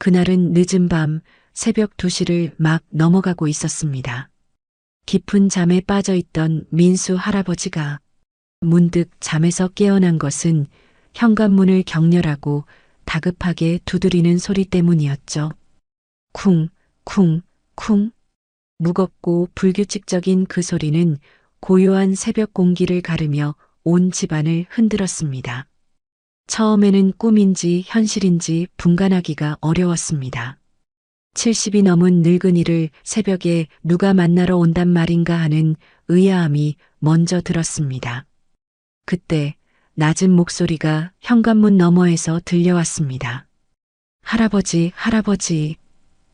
그날은 늦은 밤 새벽 2시를 막 넘어가고 있었습니다. 깊은 잠에 빠져 있던 민수 할아버지가 문득 잠에서 깨어난 것은 현관문을 격렬하고 다급하게 두드리는 소리 때문이었죠. 쿵, 쿵, 쿵. 무겁고 불규칙적인 그 소리는 고요한 새벽 공기를 가르며 온 집안을 흔들었습니다. 처음에는 꿈인지 현실인지 분간하기가 어려웠습니다. 70이 넘은 늙은이를 새벽에 누가 만나러 온단 말인가 하는 의아함이 먼저 들었습니다. 그때 낮은 목소리가 현관문 너머에서 들려왔습니다. 할아버지, 할아버지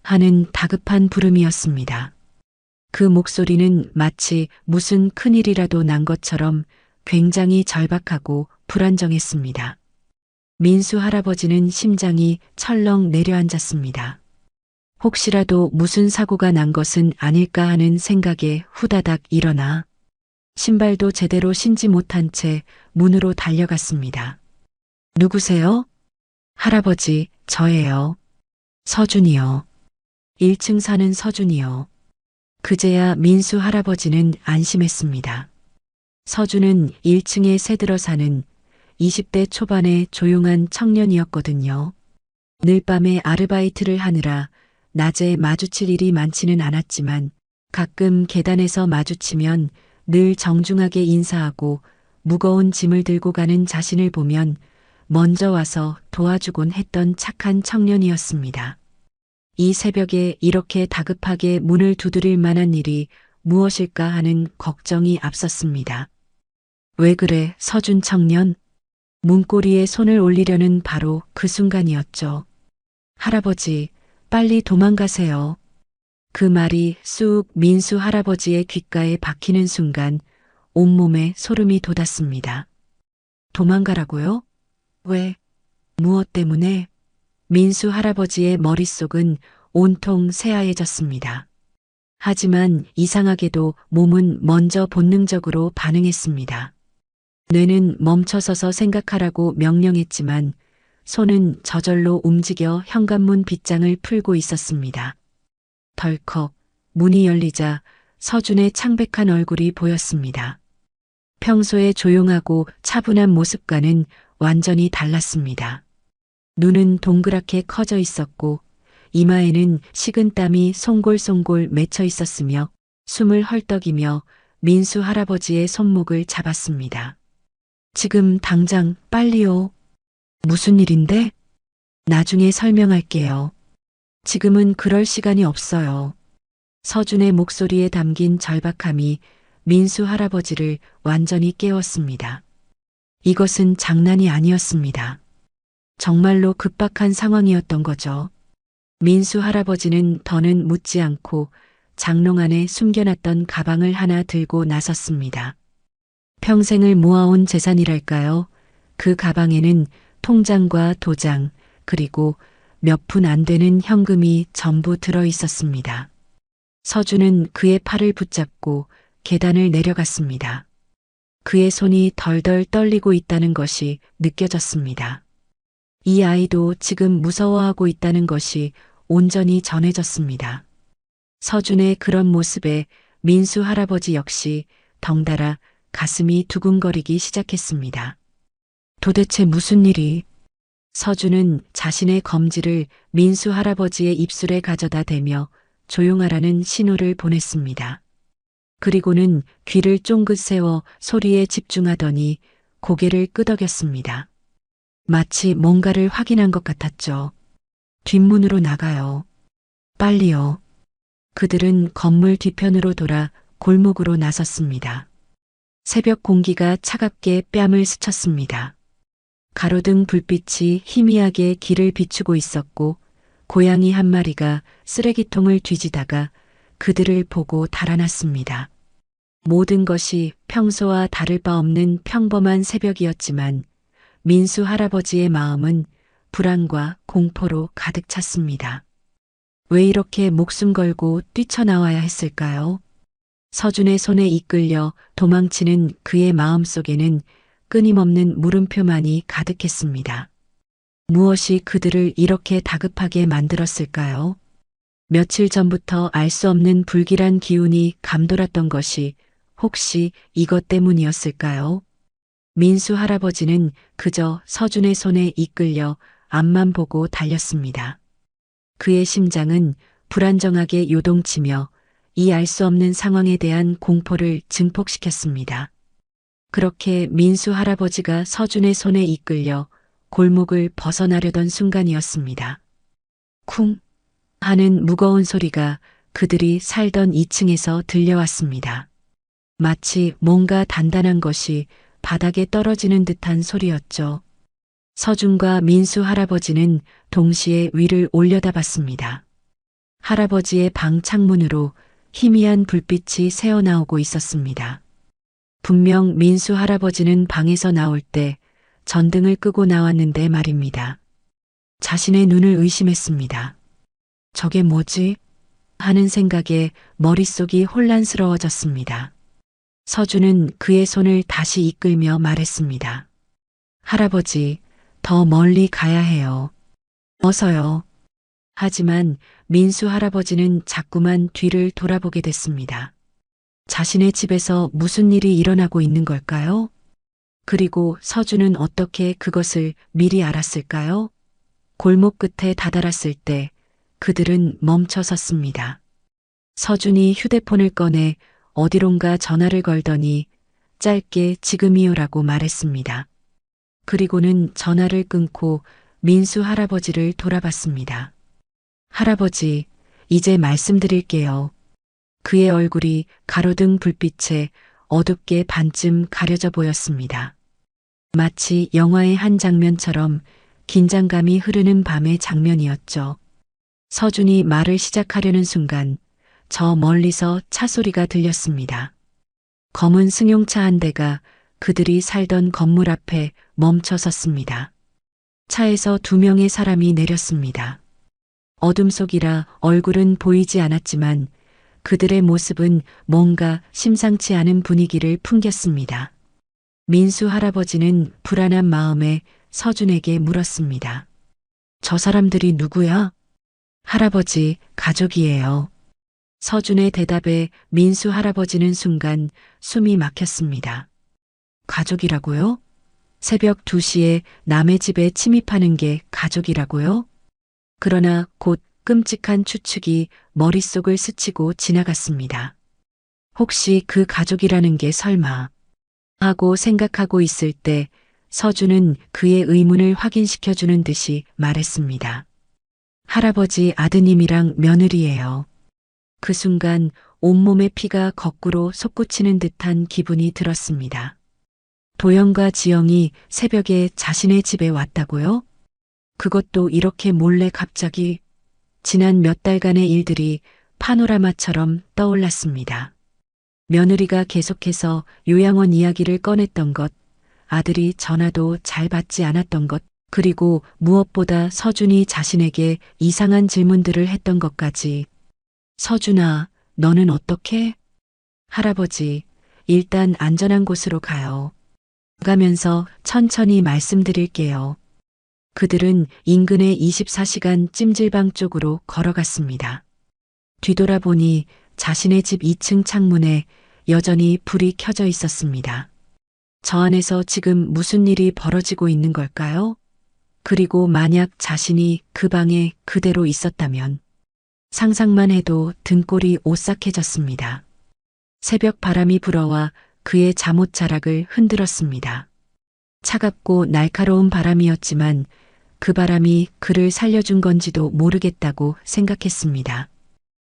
하는 다급한 부름이었습니다. 그 목소리는 마치 무슨 큰일이라도 난 것처럼 굉장히 절박하고 불안정했습니다. 민수 할아버지는 심장이 철렁 내려앉았습니다. 혹시라도 무슨 사고가 난 것은 아닐까 하는 생각에 후다닥 일어나 신발도 제대로 신지 못한 채 문으로 달려갔습니다. 누구세요? 할아버지, 저예요. 서준이요. 1층 사는 서준이요. 그제야 민수 할아버지는 안심했습니다. 서준은 1층에 새들어 사는 20대 초반의 조용한 청년이었거든요. 늘 밤에 아르바이트를 하느라 낮에 마주칠 일이 많지는 않았지만 가끔 계단에서 마주치면 늘 정중하게 인사하고 무거운 짐을 들고 가는 자신을 보면 먼저 와서 도와주곤 했던 착한 청년이었습니다. 이 새벽에 이렇게 다급하게 문을 두드릴 만한 일이 무엇일까 하는 걱정이 앞섰습니다. 왜 그래, 서준 청년? 문고리에 손을 올리려는 바로 그 순간이었죠. 할아버지, 빨리 도망가세요. 그 말이 쑥 민수 할아버지의 귓가에 박히는 순간 온몸에 소름이 돋았습니다. 도망가라고요? 왜? 무엇 때문에? 민수 할아버지의 머릿속은 온통 새하얘졌습니다. 하지만 이상하게도 몸은 먼저 본능적으로 반응했습니다. 뇌는 멈춰서서 생각하라고 명령했지만 손은 저절로 움직여 현관문 빗장을 풀고 있었습니다. 덜컥 문이 열리자 서준의 창백한 얼굴이 보였습니다. 평소에 조용하고 차분한 모습과는 완전히 달랐습니다. 눈은 동그랗게 커져 있었고 이마에는 식은 땀이 송골송골 맺혀 있었으며 숨을 헐떡이며 민수 할아버지의 손목을 잡았습니다. 지금 당장 빨리요. 무슨 일인데? 나중에 설명할게요. 지금은 그럴 시간이 없어요. 서준의 목소리에 담긴 절박함이 민수 할아버지를 완전히 깨웠습니다. 이것은 장난이 아니었습니다. 정말로 급박한 상황이었던 거죠. 민수 할아버지는 더는 묻지 않고 장롱 안에 숨겨놨던 가방을 하나 들고 나섰습니다. 평생을 모아온 재산이랄까요? 그 가방에는 통장과 도장, 그리고 몇 푼 안 되는 현금이 전부 들어 있었습니다. 서준은 그의 팔을 붙잡고 계단을 내려갔습니다. 그의 손이 덜덜 떨리고 있다는 것이 느껴졌습니다. 이 아이도 지금 무서워하고 있다는 것이 온전히 전해졌습니다. 서준의 그런 모습에 민수 할아버지 역시 덩달아 가슴이 두근거리기 시작했습니다. 도대체 무슨 일이? 서준은 자신의 검지를 민수 할아버지의 입술에 가져다 대며 조용하라는 신호를 보냈습니다. 그리고는 귀를 쫑긋 세워 소리에 집중하더니 고개를 끄덕였습니다. 마치 뭔가를 확인한 것 같았죠. 뒷문으로 나가요. 빨리요. 그들은 건물 뒤편으로 돌아 골목으로 나섰습니다. 새벽 공기가 차갑게 뺨을 스쳤습니다. 가로등 불빛이 희미하게 길을 비추고 있었고 고양이 한 마리가 쓰레기통을 뒤지다가 그들을 보고 달아났습니다. 모든 것이 평소와 다를 바 없는 평범한 새벽이었지만 민수 할아버지의 마음은 불안과 공포로 가득 찼습니다. 왜 이렇게 목숨 걸고 뛰쳐나와야 했을까요? 서준의 손에 이끌려 도망치는 그의 마음속에는 끊임없는 물음표만이 가득했습니다. 무엇이 그들을 이렇게 다급하게 만들었을까요? 며칠 전부터 알 수 없는 불길한 기운이 감돌았던 것이 혹시 이것 때문이었을까요? 민수 할아버지는 그저 서준의 손에 이끌려 앞만 보고 달렸습니다. 그의 심장은 불안정하게 요동치며 이 알 수 없는 상황에 대한 공포를 증폭시켰습니다. 그렇게 민수 할아버지가 서준의 손에 이끌려 골목을 벗어나려던 순간이었습니다. 쿵 하는 무거운 소리가 그들이 살던 2층에서 들려왔습니다. 마치 뭔가 단단한 것이 바닥에 떨어지는 듯한 소리였죠. 서준과 민수 할아버지는 동시에 위를 올려다봤습니다. 할아버지의 방 창문으로 희미한 불빛이 새어나오고 있었습니다. 분명 민수 할아버지는 방에서 나올 때 전등을 끄고 나왔는데 말입니다. 자신의 눈을 의심했습니다. 저게 뭐지? 하는 생각에 머릿속이 혼란스러워졌습니다. 서준은 그의 손을 다시 이끌며 말했습니다. 할아버지, 더 멀리 가야 해요. 어서요. 하지만 민수 할아버지는 자꾸만 뒤를 돌아보게 됐습니다. 자신의 집에서 무슨 일이 일어나고 있는 걸까요? 그리고 서준은 어떻게 그것을 미리 알았을까요? 골목 끝에 다다랐을 때 그들은 멈춰 섰습니다. 서준이 휴대폰을 꺼내 어디론가 전화를 걸더니 짧게 지금이요라고 말했습니다. 그리고는 전화를 끊고 민수 할아버지를 돌아봤습니다. 할아버지, 이제 말씀드릴게요. 그의 얼굴이 가로등 불빛에 어둡게 반쯤 가려져 보였습니다. 마치 영화의 한 장면처럼 긴장감이 흐르는 밤의 장면이었죠. 서준이 말을 시작하려는 순간 저 멀리서 차 소리가 들렸습니다. 검은 승용차 한 대가 그들이 살던 건물 앞에 멈춰 섰습니다. 차에서 2명의 사람이 내렸습니다. 어둠 속이라 얼굴은 보이지 않았지만 그들의 모습은 뭔가 심상치 않은 분위기를 풍겼습니다. 민수 할아버지는 불안한 마음에 서준에게 물었습니다. 저 사람들이 누구야? 할아버지, 가족이에요. 서준의 대답에 민수 할아버지는 순간 숨이 막혔습니다. 가족이라고요? 새벽 2시에 남의 집에 침입하는 게 가족이라고요? 그러나 곧 끔찍한 추측이 머릿속을 스치고 지나갔습니다. 혹시 그 가족이라는 게 설마 하고 생각하고 있을 때 서준은 그의 의문을 확인시켜주는 듯이 말했습니다. 할아버지 아드님이랑 며느리예요. 그 순간 온몸의 피가 거꾸로 솟구치는 듯한 기분이 들었습니다. 도영과 지영이 새벽에 자신의 집에 왔다고요? 그것도 이렇게 몰래 갑자기. 지난 몇 달간의 일들이 파노라마처럼 떠올랐습니다. 며느리가 계속해서 요양원 이야기를 꺼냈던 것, 아들이 전화도 잘 받지 않았던 것, 그리고 무엇보다 서준이 자신에게 이상한 질문들을 했던 것까지. 서준아, 너는 어떻게? 할아버지, 일단 안전한 곳으로 가요. 가면서 천천히 말씀드릴게요. 그들은 인근의 24시간 찜질방 쪽으로 걸어갔습니다. 뒤돌아보니 자신의 집 2층 창문에 여전히 불이 켜져 있었습니다. 저 안에서 지금 무슨 일이 벌어지고 있는 걸까요? 그리고 만약 자신이 그 방에 그대로 있었다면 상상만 해도 등골이 오싹해졌습니다. 새벽 바람이 불어와 그의 잠옷 자락을 흔들었습니다. 차갑고 날카로운 바람이었지만 그 바람이 그를 살려준 건지도 모르겠다고 생각했습니다.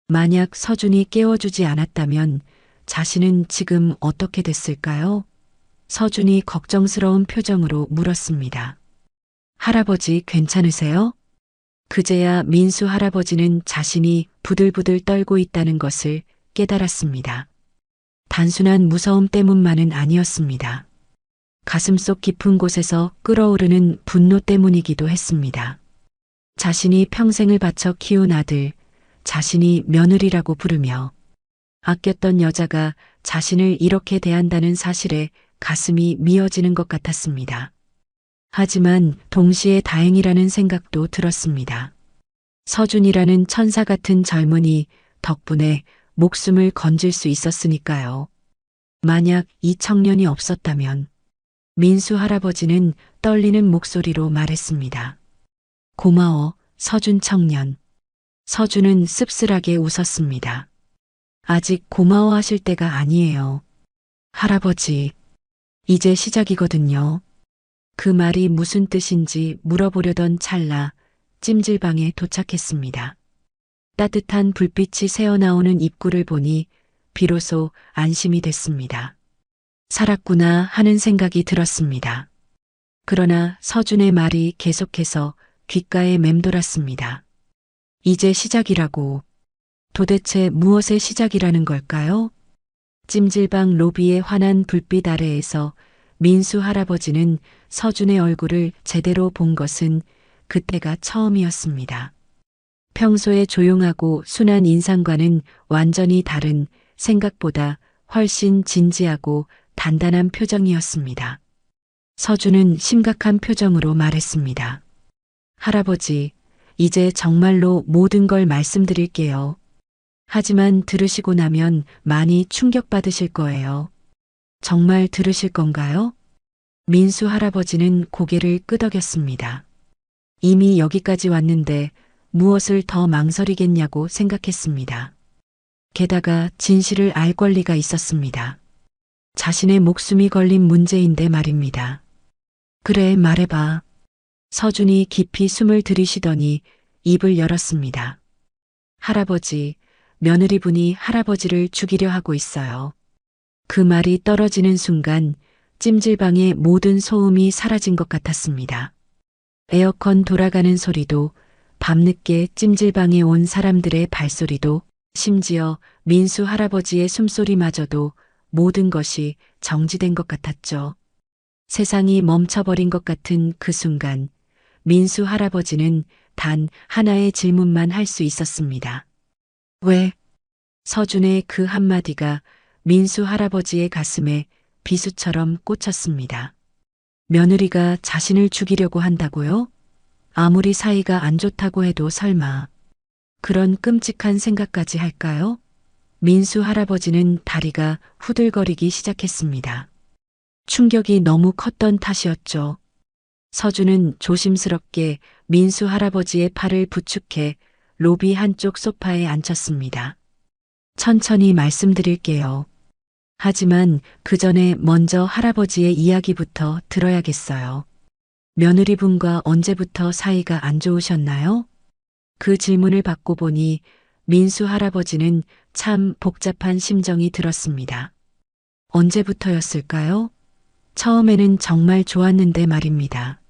만약 서준이 깨워주지 않았다면 자신은 지금 어떻게 됐을까요? 서준이 걱정스러운 표정으로 물었습니다. 할아버지 괜찮으세요? 그제야 민수 할아버지는 자신이 부들부들 떨고 있다는 것을 깨달았습니다. 단순한 무서움 때문만은 아니었습니다. 가슴속 깊은 곳에서 끓어오르는 분노 때문이기도 했습니다. 자신이 평생을 바쳐 키운 아들, 자신이 며느리라고 부르며 아꼈던 여자가 자신을 이렇게 대한다는 사실에 가슴이 미어지는 것 같았습니다. 하지만 동시에 다행이라는 생각도 들었습니다. 서준이라는 천사 같은 젊은이 덕분에 목숨을 건질 수 있었으니까요. 만약 이 청년이 없었다면 민수 할아버지는 떨리는 목소리로 말했습니다. 고마워, 서준 청년. 서준은 씁쓸하게 웃었습니다. 아직 고마워하실 때가 아니에요. 할아버지, 이제 시작이거든요. 그 말이 무슨 뜻인지 물어보려던 찰나 찜질방에 도착했습니다. 따뜻한 불빛이 새어나오는 입구를 보니 비로소 안심이 됐습니다. 살았구나 하는 생각이 들었습니다. 그러나 서준의 말이 계속해서 귓가에 맴돌았습니다. 이제 시작이라고. 도대체 무엇의 시작이라는 걸까요? 찜질방 로비의 환한 불빛 아래에서 민수 할아버지는 서준의 얼굴을 제대로 본 것은 그때가 처음이었습니다. 평소에 조용하고 순한 인상과는 완전히 다른, 생각보다 훨씬 진지하고 단단한 표정이었습니다. 서준은 심각한 표정으로 말했습니다. 할아버지, 이제 정말로 모든 걸 말씀드릴게요. 하지만 들으시고 나면 많이 충격받으실 거예요. 정말 들으실 건가요? 민수 할아버지는 고개를 끄덕였습니다. 이미 여기까지 왔는데 무엇을 더 망설이겠냐고 생각했습니다. 게다가 진실을 알 권리가 있었습니다. 자신의 목숨이 걸린 문제인데 말입니다. 그래, 말해봐. 서준이 깊이 숨을 들이쉬더니 입을 열었습니다. 할아버지, 며느리분이 할아버지를 죽이려 하고 있어요. 그 말이 떨어지는 순간 찜질방의 모든 소음이 사라진 것 같았습니다. 에어컨 돌아가는 소리도, 밤늦게 찜질방에 온 사람들의 발소리도, 심지어 민수 할아버지의 숨소리마저도 모든 것이 정지된 것 같았죠. 세상이 멈춰버린 것 같은 그 순간 민수 할아버지는 단 하나의 질문만 할 수 있었습니다. 왜? 서준의 그 한마디가 민수 할아버지의 가슴에 비수처럼 꽂혔습니다. 며느리가 자신을 죽이려고 한다고요? 아무리 사이가 안 좋다고 해도 설마 그런 끔찍한 생각까지 할까요? 민수 할아버지는 다리가 후들거리기 시작했습니다. 충격이 너무 컸던 탓이었죠. 서준은 조심스럽게 민수 할아버지의 팔을 부축해 로비 한쪽 소파에 앉혔습니다. 천천히 말씀드릴게요. 하지만 그 전에 먼저 할아버지의 이야기부터 들어야겠어요. 며느리분과 언제부터 사이가 안 좋으셨나요? 그 질문을 받고 보니 민수 할아버지는 참 복잡한 심정이 들었습니다. 언제부터였을까요? 처음에는 정말 좋았는데 말입니다.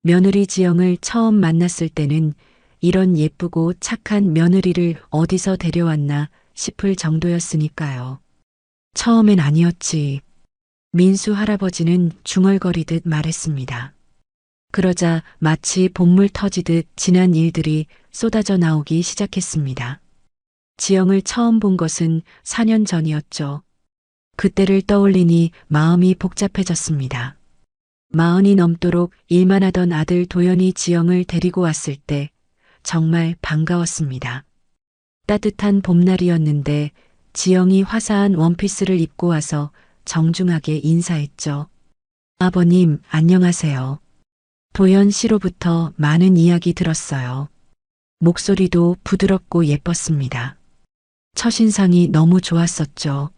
며느리 지영을 처음 만났을 때는 이런 예쁘고 착한 며느리를 어디서 데려왔나 싶을 정도였으니까요. 처음엔 아니었지. 민수 할아버지는 중얼거리듯 말했습니다. 그러자 마치 봇물 터지듯 지난 일들이 쏟아져 나오기 시작했습니다. 지영을 처음 본 것은 4년 전이었죠. 그때를 떠올리니 마음이 복잡해졌습니다. 40이 넘도록 일만 하던 아들 도연이 지영을 데리고 왔을 때 정말 반가웠습니다. 따뜻한 봄날이었는데 지영이 화사한 원피스를 입고 와서 정중하게 인사했죠. 아버님, 안녕하세요. 도연 씨로부터 많은 이야기 들었어요. 목소리도 부드럽고 예뻤습니다. 첫인상이 너무 좋았었죠.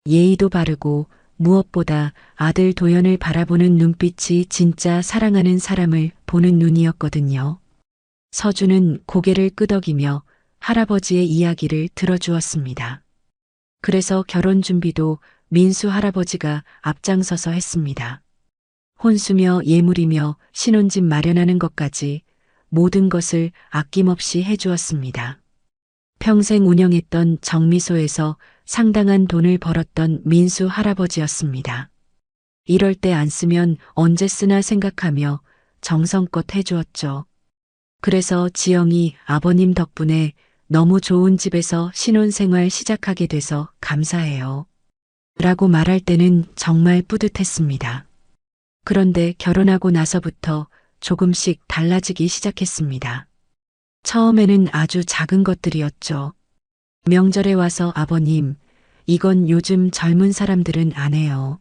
예의도 바르고 무엇보다 아들 도연을 바라보는 눈빛이 진짜 사랑하는 사람을 보는 눈이었거든요. 서준은 고개를 끄덕이며 할아버지의 이야기를 들어주었습니다. 그래서 결혼 준비도 민수 할아버지가 앞장서서 했습니다. 혼수며 예물이며 신혼집 마련하는 것까지 모든 것을 아낌없이 해주었습니다. 평생 운영했던 정미소에서 상당한 돈을 벌었던 민수 할아버지였습니다. 이럴 때 안 쓰면 언제 쓰나 생각하며 정성껏 해주었죠. 그래서 지영이 아버님 덕분에 너무 좋은 집에서 신혼생활 시작하게 돼서 감사해요. 라고 말할 때는 정말 뿌듯했습니다. 그런데 결혼하고 나서부터 조금씩 달라지기 시작했습니다. 처음에는 아주 작은 것들이었죠. 명절에 와서 아버님, 이건 요즘 젊은 사람들은 안 해요.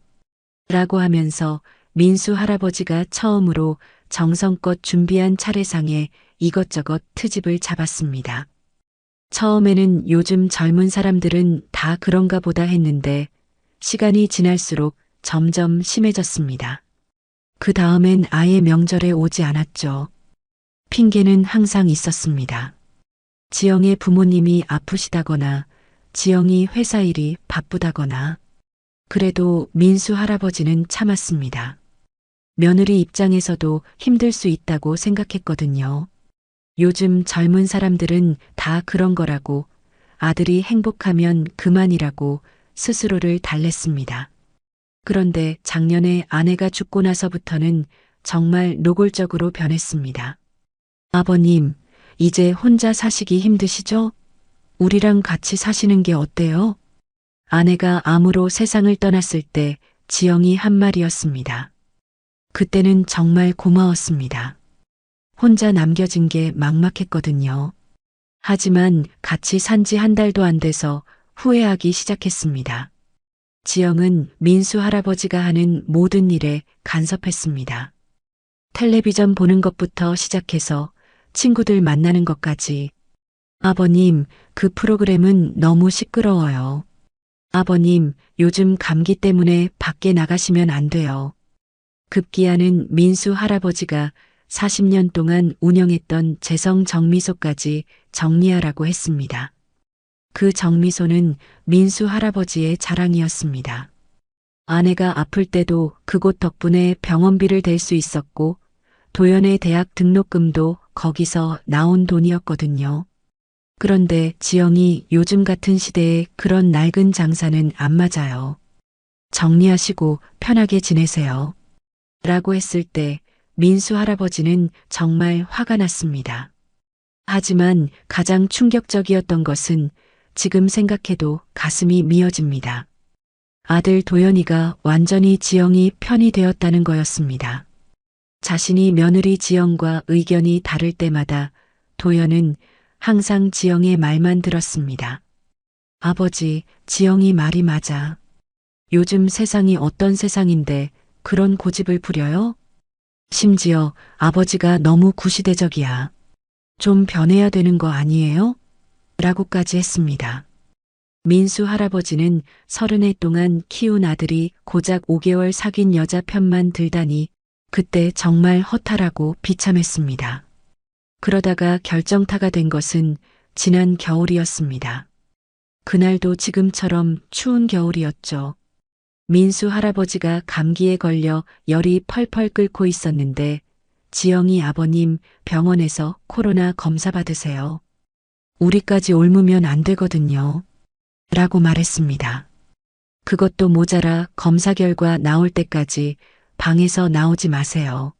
라고 하면서 민수 할아버지가 처음으로 정성껏 준비한 차례상에 이것저것 트집을 잡았습니다. 처음에는 요즘 젊은 사람들은 다 그런가 보다 했는데 시간이 지날수록 점점 심해졌습니다. 그 다음엔 아예 명절에 오지 않았죠. 핑계는 항상 있었습니다. 지영의 부모님이 아프시다거나 지영이 회사 일이 바쁘다거나. 그래도 민수 할아버지는 참았습니다. 며느리 입장에서도 힘들 수 있다고 생각했거든요. 요즘 젊은 사람들은 다 그런 거라고, 아들이 행복하면 그만이라고 스스로를 달랬습니다. 그런데 작년에 아내가 죽고 나서부터는 정말 노골적으로 변했습니다. 아버님, 이제 혼자 사시기 힘드시죠? 우리랑 같이 사시는 게 어때요? 아내가 암으로 세상을 떠났을 때 지영이 한 말이었습니다. 그때는 정말 고마웠습니다. 혼자 남겨진 게 막막했거든요. 하지만 같이 산지 한 달도 안 돼서 후회하기 시작했습니다. 지영은 민수 할아버지가 하는 모든 일에 간섭했습니다. 텔레비전 보는 것부터 시작해서 친구들 만나는 것까지. 아버님, 그 프로그램은 너무 시끄러워요. 아버님, 요즘 감기 때문에 밖에 나가시면 안 돼요. 급기야는 민수 할아버지가 40년 동안 운영했던 재성 정미소까지 정리하라고 했습니다. 그 정미소는 민수 할아버지의 자랑이었습니다. 아내가 아플 때도 그곳 덕분에 병원비를 댈 수 있었고 도연의 대학 등록금도 거기서 나온 돈이었거든요. 그런데 지영이 요즘 같은 시대에 그런 낡은 장사는 안 맞아요. 정리하시고 편하게 지내세요. 라고 했을 때 민수 할아버지는 정말 화가 났습니다. 하지만 가장 충격적이었던 것은 지금 생각해도 가슴이 미어집니다. 아들 도연이가 완전히 지영이 편이 되었다는 거였습니다. 자신이 며느리 지영과 의견이 다를 때마다 도연은 항상 지영의 말만 들었습니다. 아버지, 지영이 말이 맞아. 요즘 세상이 어떤 세상인데 그런 고집을 부려요? 심지어 아버지가 너무 구시대적이야. 좀 변해야 되는 거 아니에요? 라고까지 했습니다. 민수 할아버지는 30해 동안 키운 아들이 고작 5개월 사귄 여자 편만 들다니 그때 정말 허탈하고 비참했습니다. 그러다가 결정타가 된 것은 지난 겨울이었습니다. 그날도 지금처럼 추운 겨울이었죠. 민수 할아버지가 감기에 걸려 열이 펄펄 끓고 있었는데 지영이 아버님 병원에서 코로나 검사 받으세요. 우리까지 옮으면 안 되거든요. 라고 말했습니다. 그것도 모자라 검사 결과 나올 때까지 방에서 나오지 마세요.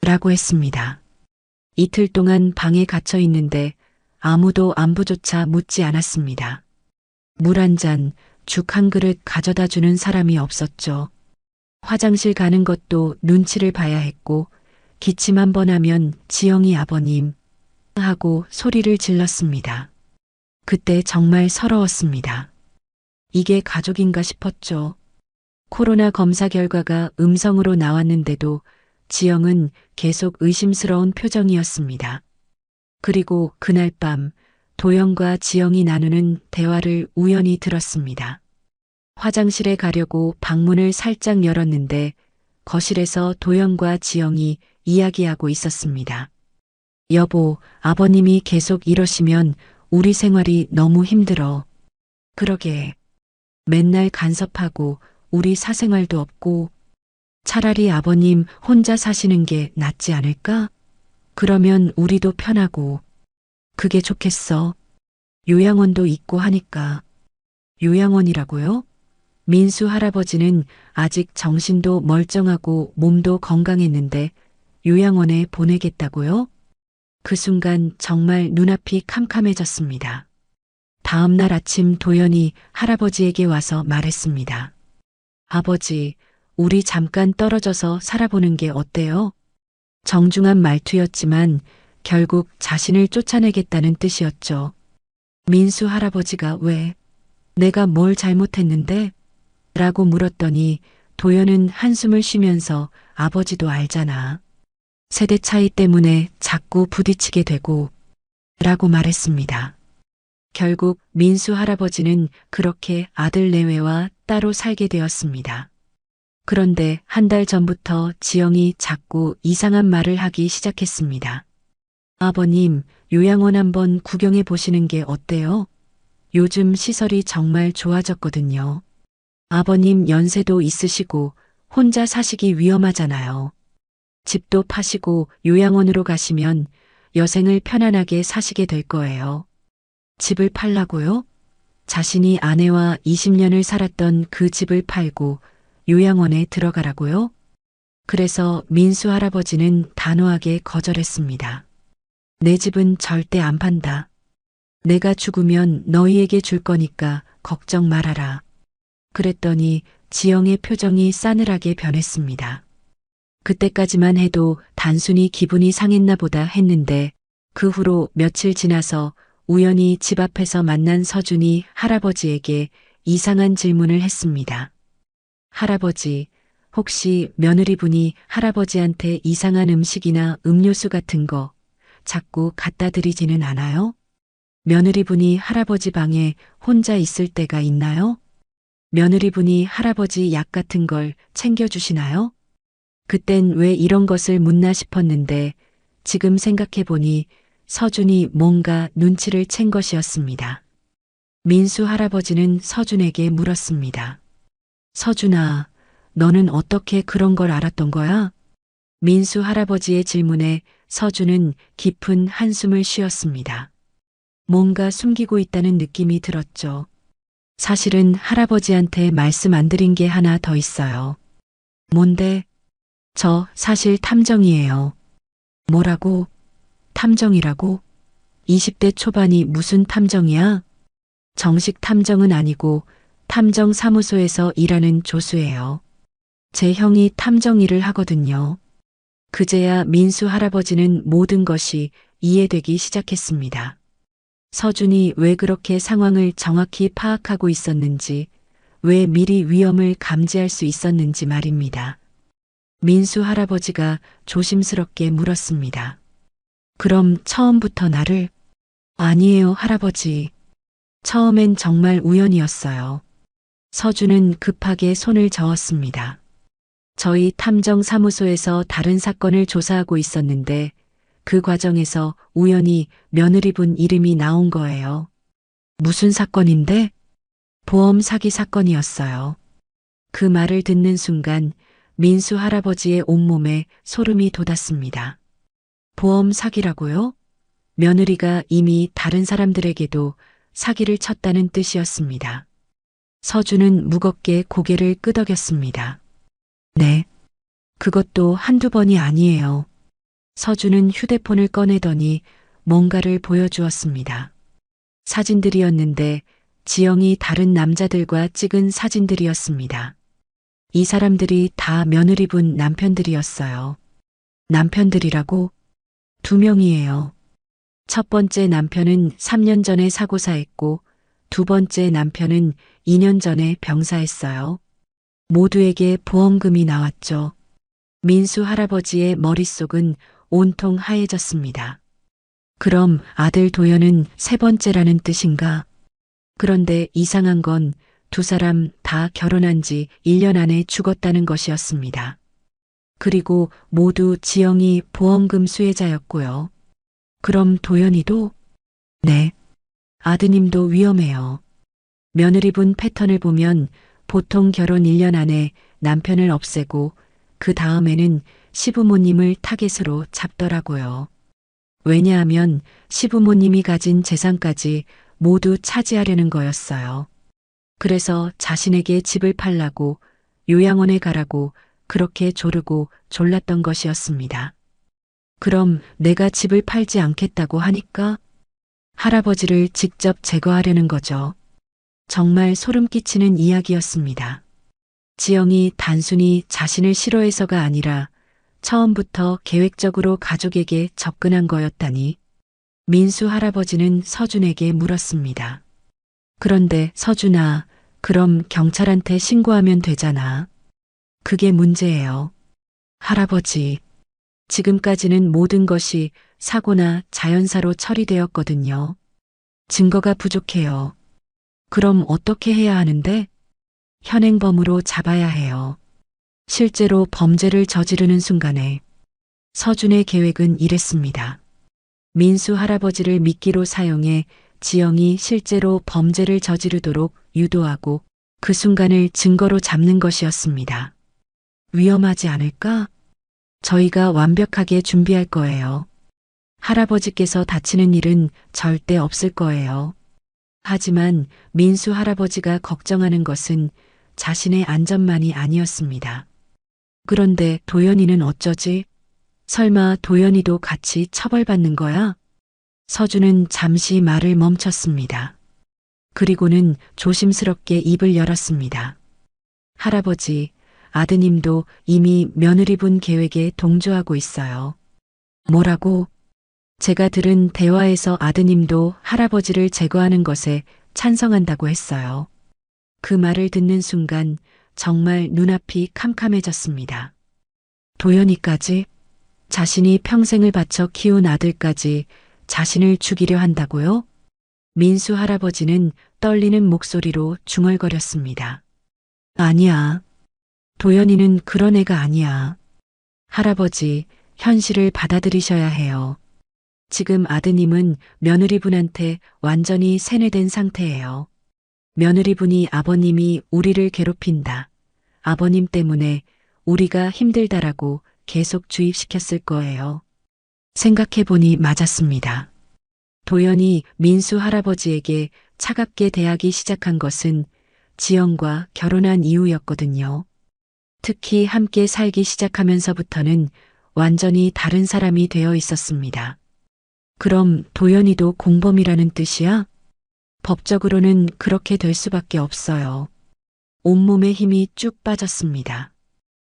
라고 했습니다. 이틀 동안 방에 갇혀 있는데 아무도 안부조차 묻지 않았습니다. 물 한 잔, 죽 한 그릇 가져다 주는 사람이 없었죠. 화장실 가는 것도 눈치를 봐야 했고 기침 한 번 하면 지영이 아버님 하고 소리를 질렀습니다. 그때 정말 서러웠습니다. 이게 가족인가 싶었죠. 코로나 검사 결과가 음성으로 나왔는데도 지영은 계속 의심스러운 표정이었습니다. 그리고 그날 밤 도영과 지영이 나누는 대화를 우연히 들었습니다. 화장실에 가려고 방문을 살짝 열었는데 거실에서 도영과 지영이 이야기하고 있었습니다. 여보, 아버님이 계속 이러시면 우리 생활이 너무 힘들어. 그러게. 맨날 간섭하고 우리 사생활도 없고 차라리 아버님 혼자 사시는 게 낫지 않을까? 그러면 우리도 편하고 그게 좋겠어. 요양원도 있고 하니까. 요양원이라고요? 민수 할아버지는 아직 정신도 멀쩡하고 몸도 건강했는데 요양원에 보내겠다고요? 그 순간 정말 눈앞이 캄캄해졌습니다. 다음 날 아침 도연이 할아버지에게 와서 말했습니다. 아버지, 우리 잠깐 떨어져서 살아보는 게 어때요? 정중한 말투였지만 결국 자신을 쫓아내겠다는 뜻이었죠. 민수 할아버지가 왜? 내가 뭘 잘못했는데? 라고 물었더니 도연은 한숨을 쉬면서 아버지도 알잖아. 세대 차이 때문에 자꾸 부딪히게 되고 라고 말했습니다. 결국 민수 할아버지는 그렇게 아들 내외와 따로 살게 되었습니다. 그런데 한 달 전부터 지영이 자꾸 이상한 말을 하기 시작했습니다. 아버님, 요양원 한번 구경해 보시는 게 어때요? 요즘 시설이 정말 좋아졌거든요. 아버님 연세도 있으시고 혼자 사시기 위험하잖아요. 집도 파시고 요양원으로 가시면 여생을 편안하게 사시게 될 거예요. 집을 팔라고요? 자신이 아내와 20년을 살았던 그 집을 팔고 요양원에 들어가라고요? 그래서 민수 할아버지는 단호하게 거절했습니다. 내 집은 절대 안 판다. 내가 죽으면 너희에게 줄 거니까 걱정 말아라. 그랬더니 지영의 표정이 싸늘하게 변했습니다. 그때까지만 해도 단순히 기분이 상했나 보다 했는데 그 후로 며칠 지나서 우연히 집 앞에서 만난 서준이 할아버지에게 이상한 질문을 했습니다. 할아버지, 혹시 며느리분이 할아버지한테 이상한 음식이나 음료수 같은 거 자꾸 갖다 드리지는 않아요? 며느리분이 할아버지 방에 혼자 있을 때가 있나요? 며느리분이 할아버지 약 같은 걸 챙겨주시나요? 그땐 왜 이런 것을 묻나 싶었는데 지금 생각해보니 서준이 뭔가 눈치를 챈 것이었습니다. 민수 할아버지는 서준에게 물었습니다. 서준아, 너는 어떻게 그런 걸 알았던 거야? 민수 할아버지의 질문에 서준은 깊은 한숨을 쉬었습니다. 뭔가 숨기고 있다는 느낌이 들었죠. 사실은 할아버지한테 말씀 안 드린 게 하나 더 있어요. 뭔데? 저 사실 탐정이에요. 뭐라고? 탐정이라고? 20대 초반이 무슨 탐정이야? 정식 탐정은 아니고 탐정 사무소에서 일하는 조수예요. 제 형이 탐정 일을 하거든요. 그제야 민수 할아버지는 모든 것이 이해되기 시작했습니다. 서준이 왜 그렇게 상황을 정확히 파악하고 있었는지, 왜 미리 위험을 감지할 수 있었는지 말입니다. 민수 할아버지가 조심스럽게 물었습니다. 그럼 처음부터 나를? 아니에요, 할아버지. 처음엔 정말 우연이었어요. 서준은 급하게 손을 저었습니다. 저희 탐정 사무소에서 다른 사건을 조사하고 있었는데 그 과정에서 우연히 며느리분 이름이 나온 거예요. 무슨 사건인데? 보험 사기 사건이었어요. 그 말을 듣는 순간 민수 할아버지의 온몸에 소름이 돋았습니다. 보험 사기라고요? 며느리가 이미 다른 사람들에게도 사기를 쳤다는 뜻이었습니다. 서준은 무겁게 고개를 끄덕였습니다. 네. 그것도 한두 번이 아니에요. 서준은 휴대폰을 꺼내더니 뭔가를 보여주었습니다. 사진들이었는데 지영이 다른 남자들과 찍은 사진들이었습니다. 이 사람들이 다 며느리분 남편들이었어요. 남편들이라고? 2명이에요. 첫 번째 남편은 3년 전에 사고사했고 두 번째 남편은 2년 전에 병사했어요. 모두에게 보험금이 나왔죠. 민수 할아버지의 머릿속은 온통 하얘졌습니다. 그럼 아들 도연은 세 번째라는 뜻인가? 그런데 이상한 건 두 사람 다 결혼한 지 1년 안에 죽었다는 것이었습니다. 그리고 모두 지영이 보험금 수혜자였고요. 그럼 도연이도? 네. 아드님도 위험해요. 며느리분 패턴을 보면 보통 결혼 1년 안에 남편을 없애고 그 다음에는 시부모님을 타겟으로 잡더라고요. 왜냐하면 시부모님이 가진 재산까지 모두 차지하려는 거였어요. 그래서 자신에게 집을 팔라고 요양원에 가라고 그렇게 조르고 졸랐던 것이었습니다. 그럼 내가 집을 팔지 않겠다고 하니까 할아버지를 직접 제거하려는 거죠. 정말 소름 끼치는 이야기였습니다. 지영이 단순히 자신을 싫어해서가 아니라 처음부터 계획적으로 가족에게 접근한 거였다니. 민수 할아버지는 서준에게 물었습니다. 그런데 서준아, 그럼 경찰한테 신고하면 되잖아. 그게 문제예요. 할아버지, 지금까지는 모든 것이 사고나 자연사로 처리되었거든요. 증거가 부족해요. 그럼 어떻게 해야 하는데? 현행범으로 잡아야 해요. 실제로 범죄를 저지르는 순간에 서준의 계획은 이랬습니다. 민수 할아버지를 미끼로 사용해 지영이 실제로 범죄를 저지르도록 유도하고 그 순간을 증거로 잡는 것이었습니다. 위험하지 않을까? 저희가 완벽하게 준비할 거예요. 할아버지께서 다치는 일은 절대 없을 거예요. 하지만 민수 할아버지가 걱정하는 것은 자신의 안전만이 아니었습니다. 그런데 도연이는 어쩌지? 설마 도연이도 같이 처벌받는 거야? 서준은 잠시 말을 멈췄습니다. 그리고는 조심스럽게 입을 열었습니다. 할아버지, 아드님도 이미 며느리분 계획에 동조하고 있어요. 뭐라고? 제가 들은 대화에서 아드님도 할아버지를 제거하는 것에 찬성한다고 했어요. 그 말을 듣는 순간 정말 눈앞이 캄캄해졌습니다. 도연이까지? 자신이 평생을 바쳐 키운 아들까지 자신을 죽이려 한다고요? 민수 할아버지는 떨리는 목소리로 중얼거렸습니다. 아니야. 도연이는 그런 애가 아니야. 할아버지, 현실을 받아들이셔야 해요. 지금 아드님은 며느리분한테 완전히 세뇌된 상태예요. 며느리분이 아버님이 우리를 괴롭힌다. 아버님 때문에 우리가 힘들다라고 계속 주입시켰을 거예요. 생각해보니 맞았습니다. 도연이 민수 할아버지에게 차갑게 대하기 시작한 것은 지영과 결혼한 이후였거든요. 특히 함께 살기 시작하면서부터는 완전히 다른 사람이 되어 있었습니다. 그럼 도연이도 공범이라는 뜻이야? 법적으로는 그렇게 될 수밖에 없어요. 온몸에 힘이 쭉 빠졌습니다.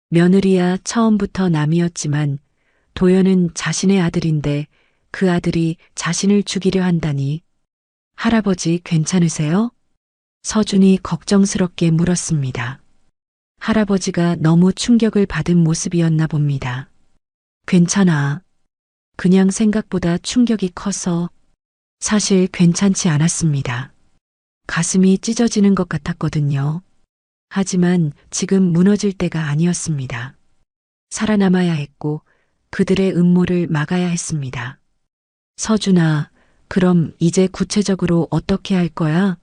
며느리야 처음부터 남이었지만 도연은 자신의 아들인데 그 아들이 자신을 죽이려 한다니. 할아버지 괜찮으세요? 서준이 걱정스럽게 물었습니다. 할아버지가 너무 충격을 받은 모습이었나 봅니다. 괜찮아. 그냥 생각보다 충격이 커서 사실 괜찮지 않았습니다. 가슴이 찢어지는 것 같았거든요. 하지만 지금 무너질 때가 아니었습니다. 살아남아야 했고 그들의 음모를 막아야 했습니다. 서준아, 그럼 이제 구체적으로 어떻게 할 거야?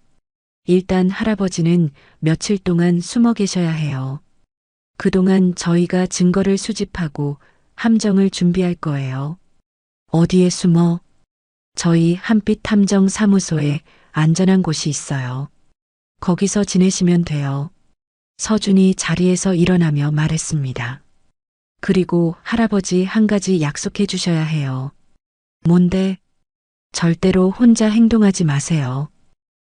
일단 할아버지는 며칠 동안 숨어 계셔야 해요. 그동안 저희가 증거를 수집하고 함정을 준비할 거예요. 어디에 숨어? 저희 한빛 탐정 사무소에 안전한 곳이 있어요. 거기서 지내시면 돼요. 서준이 자리에서 일어나며 말했습니다. 그리고 할아버지 한 가지 약속해 주셔야 해요. 뭔데? 절대로 혼자 행동하지 마세요.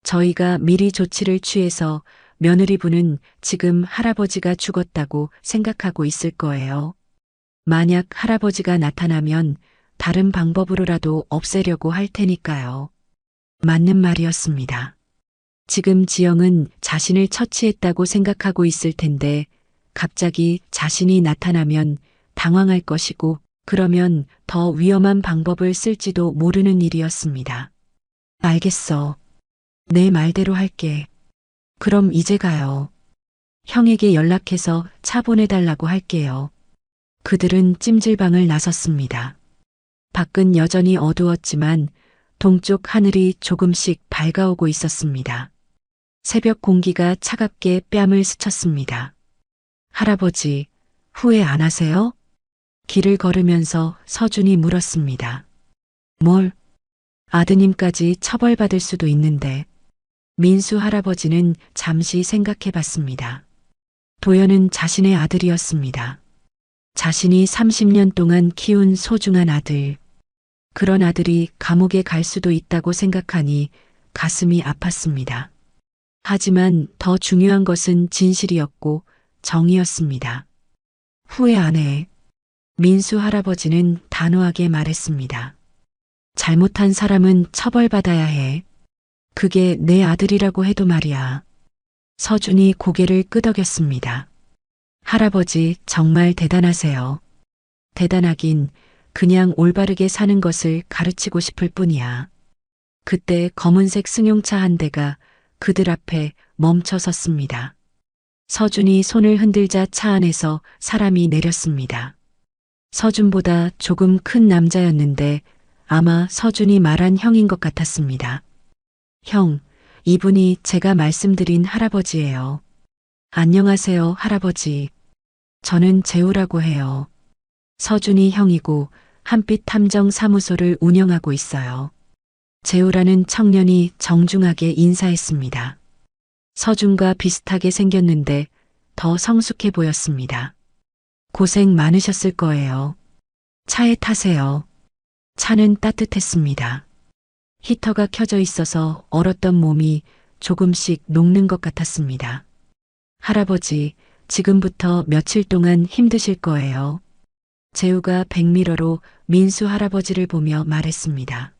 저희가 미리 조치를 취해서 며느리분은 지금 할아버지가 죽었다고 생각하고 있을 거예요. 만약 할아버지가 나타나면 다른 방법으로라도 없애려고 할 테니까요. 맞는 말이었습니다. 지금 지영은 자신을 처치했다고 생각하고 있을 텐데 갑자기 자신이 나타나면 당황할 것이고 그러면 더 위험한 방법을 쓸지도 모르는 일이었습니다. 알겠어. 내 말대로 할게. 그럼 이제 가요. 형에게 연락해서 차 보내달라고 할게요. 그들은 찜질방을 나섰습니다. 밖은 여전히 어두웠지만 동쪽 하늘이 조금씩 밝아오고 있었습니다. 새벽 공기가 차갑게 뺨을 스쳤습니다. 할아버지, 후회 안 하세요? 길을 걸으면서 서준이 물었습니다. 뭘? 아드님까지 처벌받을 수도 있는데. 민수 할아버지는 잠시 생각해 봤습니다. 도연은 자신의 아들이었습니다. 자신이 30년 동안 키운 소중한 아들. 그런 아들이 감옥에 갈 수도 있다고 생각하니 가슴이 아팠습니다. 하지만 더 중요한 것은 진실이었고 정이었습니다. 후회 안 해. 민수 할아버지는 단호하게 말했습니다. 잘못한 사람은 처벌받아야 해. 그게 내 아들이라고 해도 말이야. 서준이 고개를 끄덕였습니다. 할아버지 정말 대단하세요. 대단하긴 그냥 올바르게 사는 것을 가르치고 싶을 뿐이야. 그때 검은색 승용차 한 대가 그들 앞에 멈춰 섰습니다. 서준이 손을 흔들자 차 안에서 사람이 내렸습니다. 서준보다 조금 큰 남자였는데 아마 서준이 말한 형인 것 같았습니다. 형, 이분이 제가 말씀드린 할아버지예요. 안녕하세요, 할아버지. 저는 재우라고 해요. 서준이 형이고 한빛 탐정 사무소를 운영하고 있어요. 재우라는 청년이 정중하게 인사했습니다. 서준과 비슷하게 생겼는데 더 성숙해 보였습니다. 고생 많으셨을 거예요. 차에 타세요. 차는 따뜻했습니다. 히터가 켜져 있어서 얼었던 몸이 조금씩 녹는 것 같았습니다. 할아버지, 지금부터 며칠 동안 힘드실 거예요. 재우가 백미러로 민수 할아버지를 보며 말했습니다.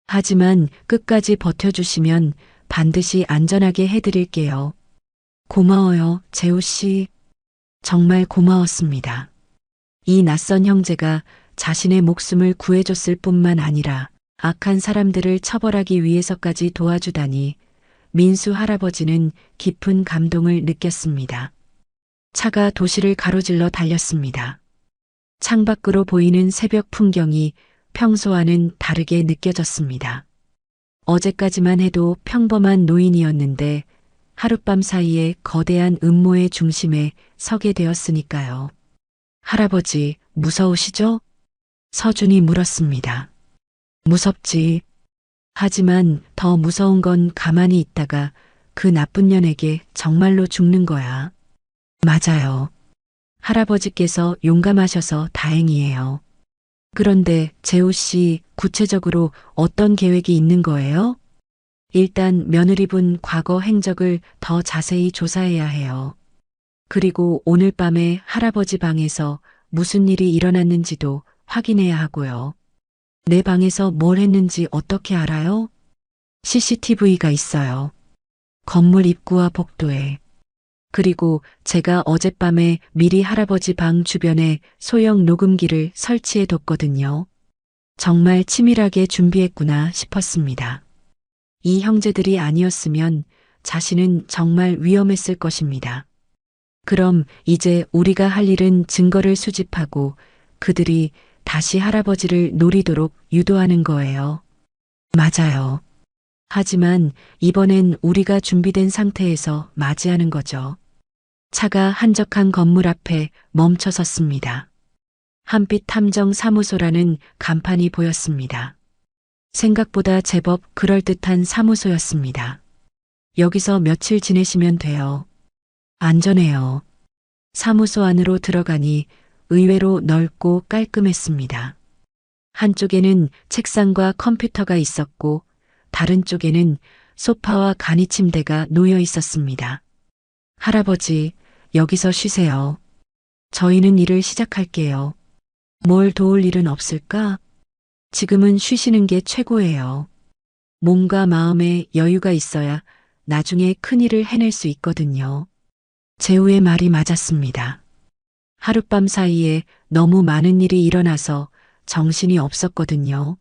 하지만 끝까지 버텨주시면 반드시 안전하게 해드릴게요. 고마워요, 재우 씨. 정말 고마웠습니다. 이 낯선 형제가 자신의 목숨을 구해줬을 뿐만 아니라 악한 사람들을 처벌하기 위해서까지 도와주다니 민수 할아버지는 깊은 감동을 느꼈습니다. 차가 도시를 가로질러 달렸습니다. 창밖으로 보이는 새벽 풍경이 평소와는 다르게 느껴졌습니다. 어제까지만 해도 평범한 노인이었는데 하룻밤 사이에 거대한 음모의 중심에 서게 되었으니까요. 할아버지, 무서우시죠? 서준이 물었습니다. 무섭지. 하지만 더 무서운 건 가만히 있다가 그 나쁜 년에게 정말로 죽는 거야. 맞아요. 할아버지께서 용감하셔서 다행이에요. 그런데 재우 씨, 구체적으로 어떤 계획이 있는 거예요? 일단 며느리분 과거 행적을 더 자세히 조사해야 해요. 그리고 오늘 밤에 할아버지 방에서 무슨 일이 일어났는지도 확인해야 하고요. 내 방에서 뭘 했는지 어떻게 알아요? CCTV가 있어요. 건물 입구와 복도에. 그리고 제가 어젯밤에 미리 할아버지 방 주변에 소형 녹음기를 설치해 뒀거든요. 정말 치밀하게 준비했구나 싶었습니다. 이 형제들이 아니었으면 자신은 정말 위험했을 것입니다. 그럼 이제 우리가 할 일은 증거를 수집하고 그들이 다시 할아버지를 노리도록 유도하는 거예요. 맞아요. 하지만 이번엔 우리가 준비된 상태에서 맞이하는 거죠. 차가 한적한 건물 앞에 멈춰 섰습니다. 한빛 탐정 사무소라는 간판이 보였습니다. 생각보다 제법 그럴듯한 사무소였습니다. 여기서 며칠 지내시면 돼요. 안전해요. 사무소 안으로 들어가니 의외로 넓고 깔끔했습니다. 한쪽에는 책상과 컴퓨터가 있었고 다른 쪽에는 소파와 간이 침대가 놓여 있었습니다. 할아버지, 여기서 쉬세요. 저희는 일을 시작할게요. 뭘 도울 일은 없을까? 지금은 쉬시는 게 최고예요. 몸과 마음에 여유가 있어야 나중에 큰일을 해낼 수 있거든요. 재우의 말이 맞았습니다. 하룻밤 사이에 너무 많은 일이 일어나서 정신이 없었거든요.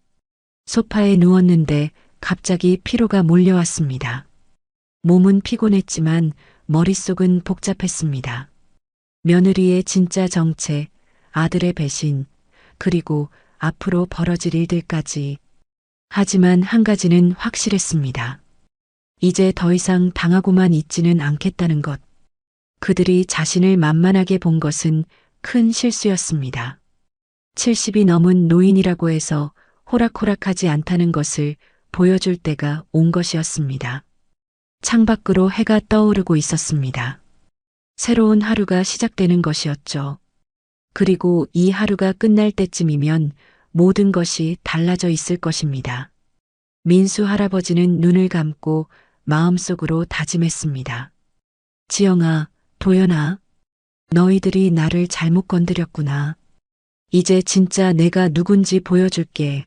소파에 누웠는데 갑자기 피로가 몰려왔습니다. 몸은 피곤했지만 머릿속은 복잡했습니다. 며느리의 진짜 정체, 아들의 배신, 그리고 앞으로 벌어질 일들까지. 하지만 한 가지는 확실했습니다. 이제 더 이상 당하고만 있지는 않겠다는 것. 그들이 자신을 만만하게 본 것은 큰 실수였습니다. 70이 넘은 노인이라고 해서 호락호락하지 않다는 것을 보여줄 때가 온 것이었습니다. 창밖으로 해가 떠오르고 있었습니다. 새로운 하루가 시작되는 것이었죠. 그리고 이 하루가 끝날 때쯤이면 모든 것이 달라져 있을 것입니다. 민수 할아버지는 눈을 감고 마음속으로 다짐했습니다. 지영아, 도연아, 너희들이 나를 잘못 건드렸구나. 이제 진짜 내가 누군지 보여줄게.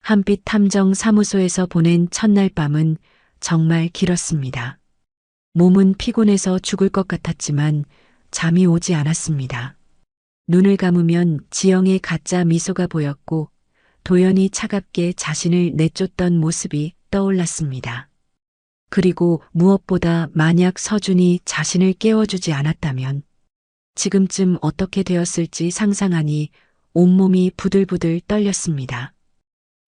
한빛 탐정 사무소에서 보낸 첫날 밤은 정말 길었습니다. 몸은 피곤해서 죽을 것 같았지만 잠이 오지 않았습니다. 눈을 감으면 지영의 가짜 미소가 보였고 도연이 차갑게 자신을 내쫓던 모습이 떠올랐습니다. 그리고 무엇보다 만약 서준이 자신을 깨워주지 않았다면 지금쯤 어떻게 되었을지 상상하니 온몸이 부들부들 떨렸습니다.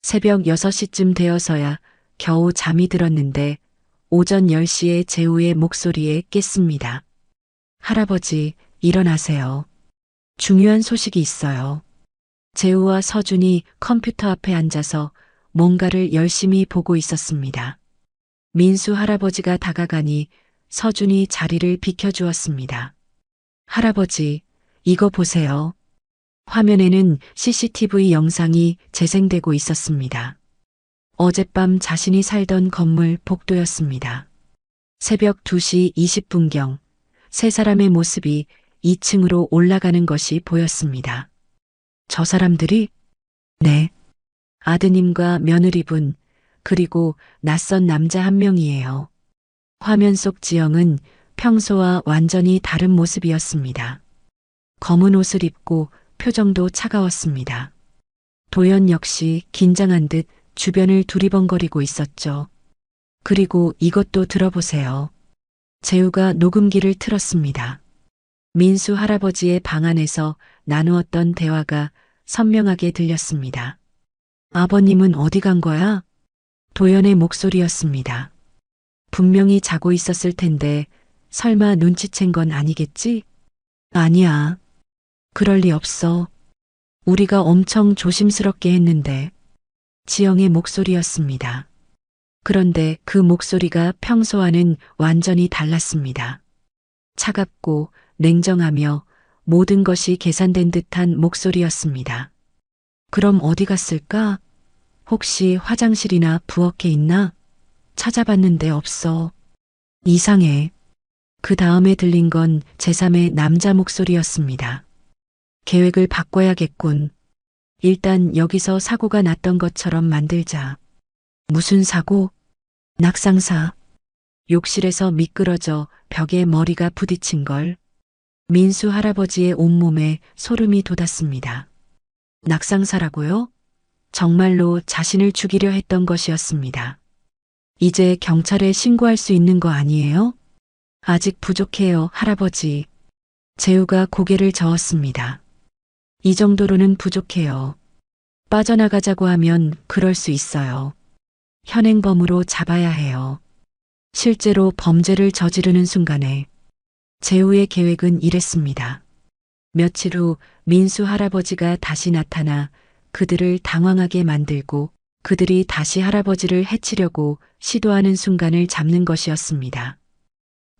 새벽 6시쯤 되어서야 겨우 잠이 들었는데 오전 10시에 재우의 목소리에 깼습니다. 할아버지, 일어나세요. 중요한 소식이 있어요. 재우와 서준이 컴퓨터 앞에 앉아서 뭔가를 열심히 보고 있었습니다. 민수 할아버지가 다가가니 서준이 자리를 비켜주었습니다. 할아버지, 이거 보세요. 화면에는 CCTV 영상이 재생되고 있었습니다. 어젯밤 자신이 살던 건물 복도였습니다. 새벽 2시 20분경 세 사람의 모습이 2층으로 올라가는 것이 보였습니다. 저 사람들이? 네. 아드님과 며느리분, 그리고 낯선 남자 한 명이에요. 화면 속 지영은 평소와 완전히 다른 모습이었습니다. 검은 옷을 입고 표정도 차가웠습니다. 도연 역시 긴장한 듯 주변을 두리번거리고 있었죠. 그리고 이것도 들어보세요. 재우가 녹음기를 틀었습니다. 민수 할아버지의 방 안에서 나누었던 대화가 선명하게 들렸습니다. 아버님은 어디 간 거야? 도연의 목소리였습니다. 분명히 자고 있었을 텐데 설마 눈치챈 건 아니겠지? 아니야. 그럴 리 없어. 우리가 엄청 조심스럽게 했는데. 지영의 목소리였습니다. 그런데 그 목소리가 평소와는 완전히 달랐습니다. 차갑고 냉정하며 모든 것이 계산된 듯한 목소리였습니다. 그럼 어디 갔을까? 혹시 화장실이나 부엌에 있나? 찾아봤는데 없어. 이상해. 그 다음에 들린 건 제3의 남자 목소리였습니다. 계획을 바꿔야겠군. 일단 여기서 사고가 났던 것처럼 만들자. 무슨 사고? 낙상사. 욕실에서 미끄러져 벽에 머리가 부딪힌 걸. 민수 할아버지의 온몸에 소름이 돋았습니다. 낙상사라고요? 정말로 자신을 죽이려 했던 것이었습니다. 이제 경찰에 신고할 수 있는 거 아니에요? 아직 부족해요, 할아버지. 재우가 고개를 저었습니다. 이 정도로는 부족해요. 빠져나가자고 하면 그럴 수 있어요. 현행범으로 잡아야 해요. 실제로 범죄를 저지르는 순간에 재우의 계획은 이랬습니다. 며칠 후 민수 할아버지가 다시 나타나 그들을 당황하게 만들고 그들이 다시 할아버지를 해치려고 시도하는 순간을 잡는 것이었습니다.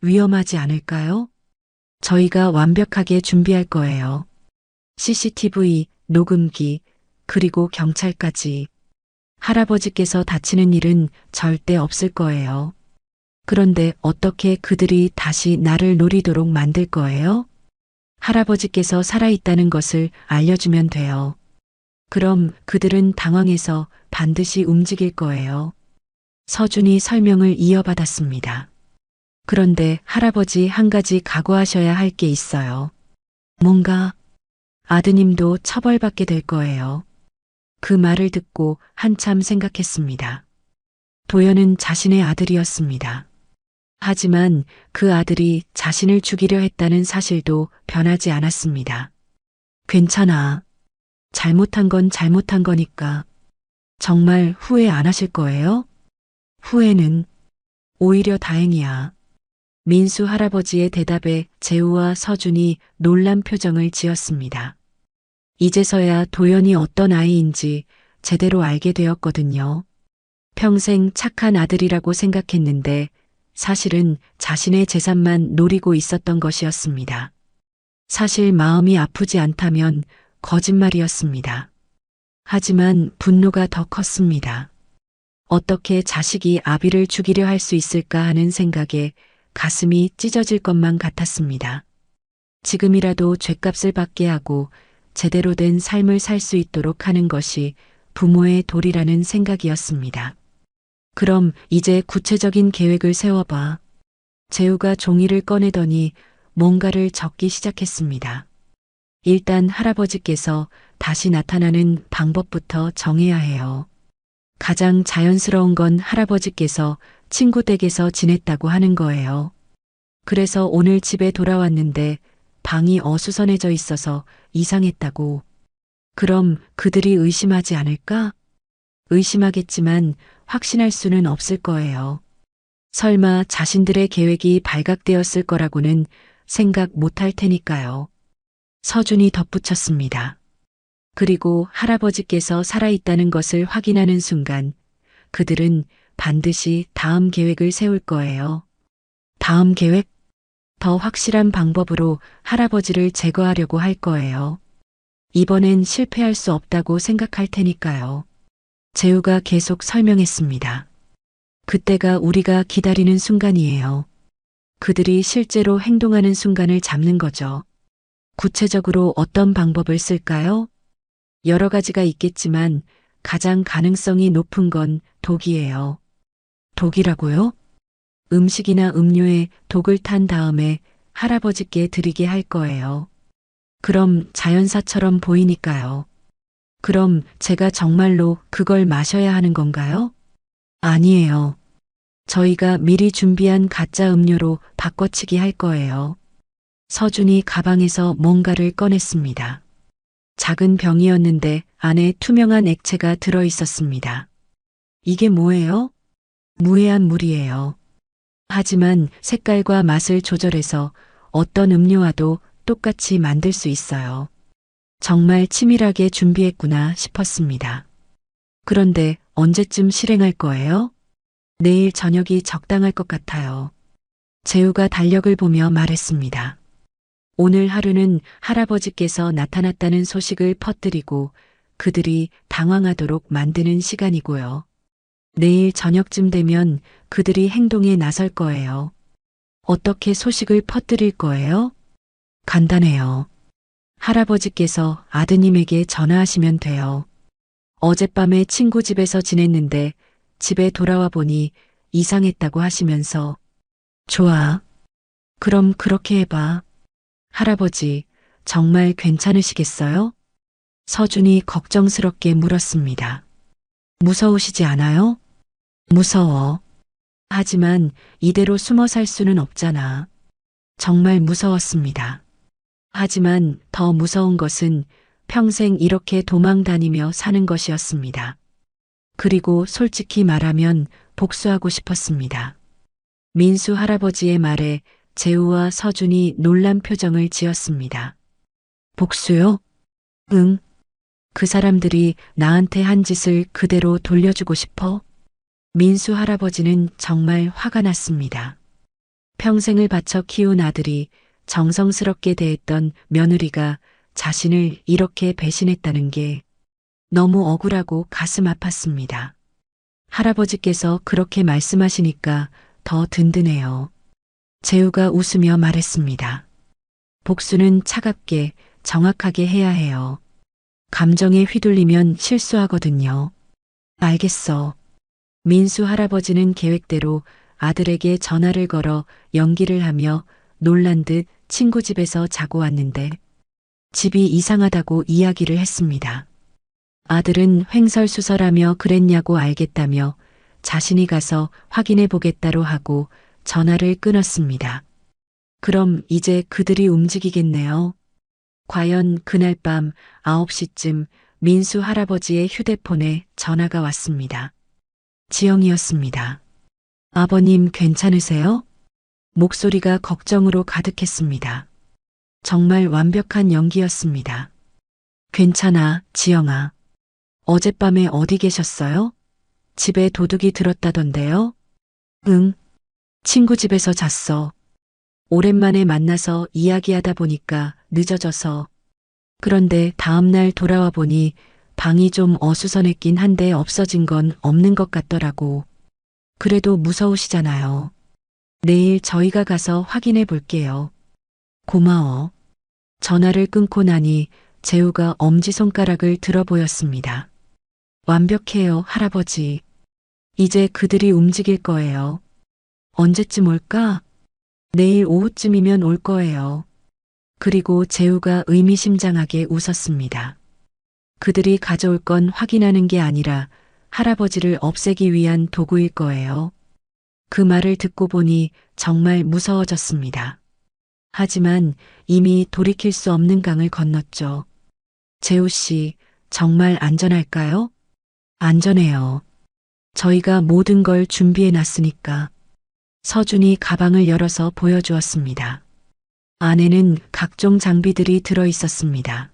위험하지 않을까요? 저희가 완벽하게 준비할 거예요. CCTV, 녹음기, 그리고 경찰까지. 할아버지께서 다치는 일은 절대 없을 거예요. 그런데 어떻게 그들이 다시 나를 노리도록 만들 거예요? 할아버지께서 살아있다는 것을 알려주면 돼요. 그럼 그들은 당황해서 반드시 움직일 거예요. 서준이 설명을 이어받았습니다. 그런데 할아버지 한 가지 각오하셔야 할 게 있어요. 뭔가 아드님도 처벌받게 될 거예요. 그 말을 듣고 한참 생각했습니다. 도연은 자신의 아들이었습니다. 하지만 그 아들이 자신을 죽이려 했다는 사실도 변하지 않았습니다. 괜찮아. 잘못한 건 잘못한 거니까. 정말 후회 안 하실 거예요? 후회는 오히려 다행이야. 민수 할아버지의 대답에 재우와 서준이 놀란 표정을 지었습니다. 이제서야 도연이 어떤 아이인지 제대로 알게 되었거든요. 평생 착한 아들이라고 생각했는데 사실은 자신의 재산만 노리고 있었던 것이었습니다. 사실 마음이 아프지 않다면 거짓말이었습니다. 하지만 분노가 더 컸습니다. 어떻게 자식이 아비를 죽이려 할 수 있을까 하는 생각에 가슴이 찢어질 것만 같았습니다. 지금이라도 죗값을 받게 하고 제대로 된 삶을 살 수 있도록 하는 것이 부모의 도리라는 생각이었습니다. 그럼 이제 구체적인 계획을 세워봐. 재우가 종이를 꺼내더니 뭔가를 적기 시작했습니다. 일단 할아버지께서 다시 나타나는 방법부터 정해야 해요. 가장 자연스러운 건 할아버지께서 친구 댁에서 지냈다고 하는 거예요. 그래서 오늘 집에 돌아왔는데 방이 어수선해져 있어서 이상했다고. 그럼 그들이 의심하지 않을까? 의심하겠지만 확신할 수는 없을 거예요. 설마 자신들의 계획이 발각되었을 거라고는 생각 못할 테니까요. 서준이 덧붙였습니다. 그리고 할아버지께서 살아있다는 것을 확인하는 순간 그들은 반드시 다음 계획을 세울 거예요. 다음 계획? 더 확실한 방법으로 할아버지를 제거하려고 할 거예요. 이번엔 실패할 수 없다고 생각할 테니까요. 재우가 계속 설명했습니다. 그때가 우리가 기다리는 순간이에요. 그들이 실제로 행동하는 순간을 잡는 거죠. 구체적으로 어떤 방법을 쓸까요? 여러 가지가 있겠지만 가장 가능성이 높은 건 독이에요. 독이라고요? 음식이나 음료에 독을 탄 다음에 할아버지께 드리게 할 거예요. 그럼 자연사처럼 보이니까요. 그럼 제가 정말로 그걸 마셔야 하는 건가요? 아니에요. 저희가 미리 준비한 가짜 음료로 바꿔치기 할 거예요. 서준이 가방에서 뭔가를 꺼냈습니다. 작은 병이었는데 안에 투명한 액체가 들어 있었습니다. 이게 뭐예요? 무해한 물이에요. 하지만 색깔과 맛을 조절해서 어떤 음료와도 똑같이 만들 수 있어요. 정말 치밀하게 준비했구나 싶었습니다. 그런데 언제쯤 실행할 거예요? 내일 저녁이 적당할 것 같아요. 재우가 달력을 보며 말했습니다. 오늘 하루는 할아버지께서 나타났다는 소식을 퍼뜨리고 그들이 당황하도록 만드는 시간이고요. 내일 저녁쯤 되면 그들이 행동에 나설 거예요. 어떻게 소식을 퍼뜨릴 거예요? 간단해요. 할아버지께서 아드님에게 전화하시면 돼요. 어젯밤에 친구 집에서 지냈는데 집에 돌아와 보니 이상했다고 하시면서 좋아. 그럼 그렇게 해봐. 할아버지, 정말 괜찮으시겠어요? 서준이 걱정스럽게 물었습니다. 무서우시지 않아요? 무서워. 하지만 이대로 숨어 살 수는 없잖아. 정말 무서웠습니다. 하지만 더 무서운 것은 평생 이렇게 도망 다니며 사는 것이었습니다. 그리고 솔직히 말하면 복수하고 싶었습니다. 민수 할아버지의 말에 재우와 서준이 놀란 표정을 지었습니다. 복수요? 응. 그 사람들이 나한테 한 짓을 그대로 돌려주고 싶어? 민수 할아버지는 정말 화가 났습니다. 평생을 바쳐 키운 아들이 정성스럽게 대했던 며느리가 자신을 이렇게 배신했다는 게 너무 억울하고 가슴 아팠습니다. 할아버지께서 그렇게 말씀하시니까 더 든든해요. 재우가 웃으며 말했습니다. 복수는 차갑게, 정확하게 해야 해요. 감정에 휘둘리면 실수하거든요. 알겠어. 민수 할아버지는 계획대로 아들에게 전화를 걸어 연기를 하며 놀란 듯 친구 집에서 자고 왔는데 집이 이상하다고 이야기를 했습니다. 아들은 횡설수설하며 그랬냐고 알겠다며 자신이 가서 확인해 보겠다로 하고 전화를 끊었습니다. 그럼 이제 그들이 움직이겠네요. 과연 그날 밤 9시쯤 민수 할아버지의 휴대폰에 전화가 왔습니다. 지영이었습니다. 아버님 괜찮으세요? 목소리가 걱정으로 가득했습니다. 정말 완벽한 연기였습니다. 괜찮아, 지영아. 어젯밤에 어디 계셨어요? 집에 도둑이 들었다던데요? 응. 친구 집에서 잤어. 오랜만에 만나서 이야기하다 보니까 늦어져서. 그런데 다음날 돌아와 보니 방이 좀 어수선했긴 한데 없어진 건 없는 것 같더라고. 그래도 무서우시잖아요. 내일 저희가 가서 확인해 볼게요. 고마워. 전화를 끊고 나니 재우가 엄지손가락을 들어 보였습니다. 완벽해요, 할아버지. 이제 그들이 움직일 거예요. 언제쯤 올까? 내일 오후쯤이면 올 거예요. 그리고 재우가 의미심장하게 웃었습니다. 그들이 가져올 건 확인하는 게 아니라 할아버지를 없애기 위한 도구일 거예요. 그 말을 듣고 보니 정말 무서워졌습니다. 하지만 이미 돌이킬 수 없는 강을 건넜죠. 재우 씨, 정말 안전할까요? 안전해요. 저희가 모든 걸 준비해 놨으니까. 서준이 가방을 열어서 보여주었습니다. 안에는 각종 장비들이 들어 있었습니다.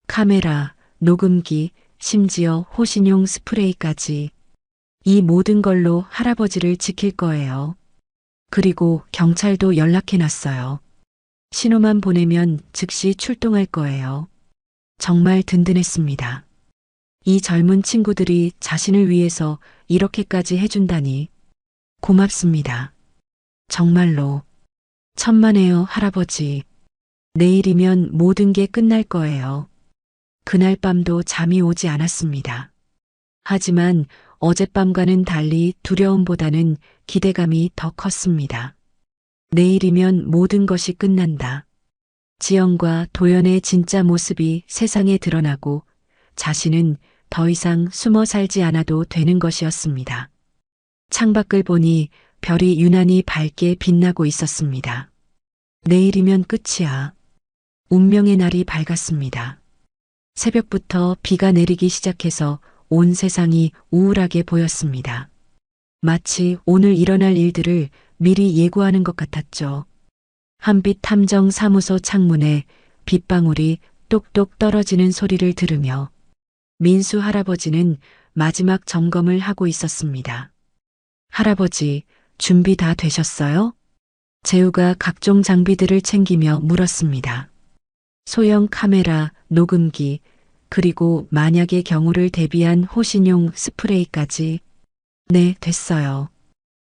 카메라, 녹음기, 심지어 호신용 스프레이까지. 이 모든 걸로 할아버지를 지킬 거예요. 그리고 경찰도 연락해 놨어요. 신호만 보내면 즉시 출동할 거예요. 정말 든든했습니다. 이 젊은 친구들이 자신을 위해서 이렇게까지 해준다니. 고맙습니다. 정말로. 천만에요, 할아버지. 내일이면 모든 게 끝날 거예요. 그날 밤도 잠이 오지 않았습니다. 하지만 어젯밤과는 달리 두려움보다는 기대감이 더 컸습니다. 내일이면 모든 것이 끝난다. 지영과 도연의 진짜 모습이 세상에 드러나고 자신은 더 이상 숨어 살지 않아도 되는 것이었습니다. 창밖을 보니 별이 유난히 밝게 빛나고 있었습니다. 내일이면 끝이야. 운명의 날이 밝았습니다. 새벽부터 비가 내리기 시작해서 온 세상이 우울하게 보였습니다. 마치 오늘 일어날 일들을 미리 예고하는 것 같았죠. 한빛 탐정 사무소 창문에 빗방울이 똑똑 떨어지는 소리를 들으며 민수 할아버지는 마지막 점검을 하고 있었습니다. 할아버지, 준비 다 되셨어요? 재우가 각종 장비들을 챙기며 물었습니다. 소형 카메라, 녹음기, 그리고 만약의 경우를 대비한 호신용 스프레이까지. 네, 됐어요.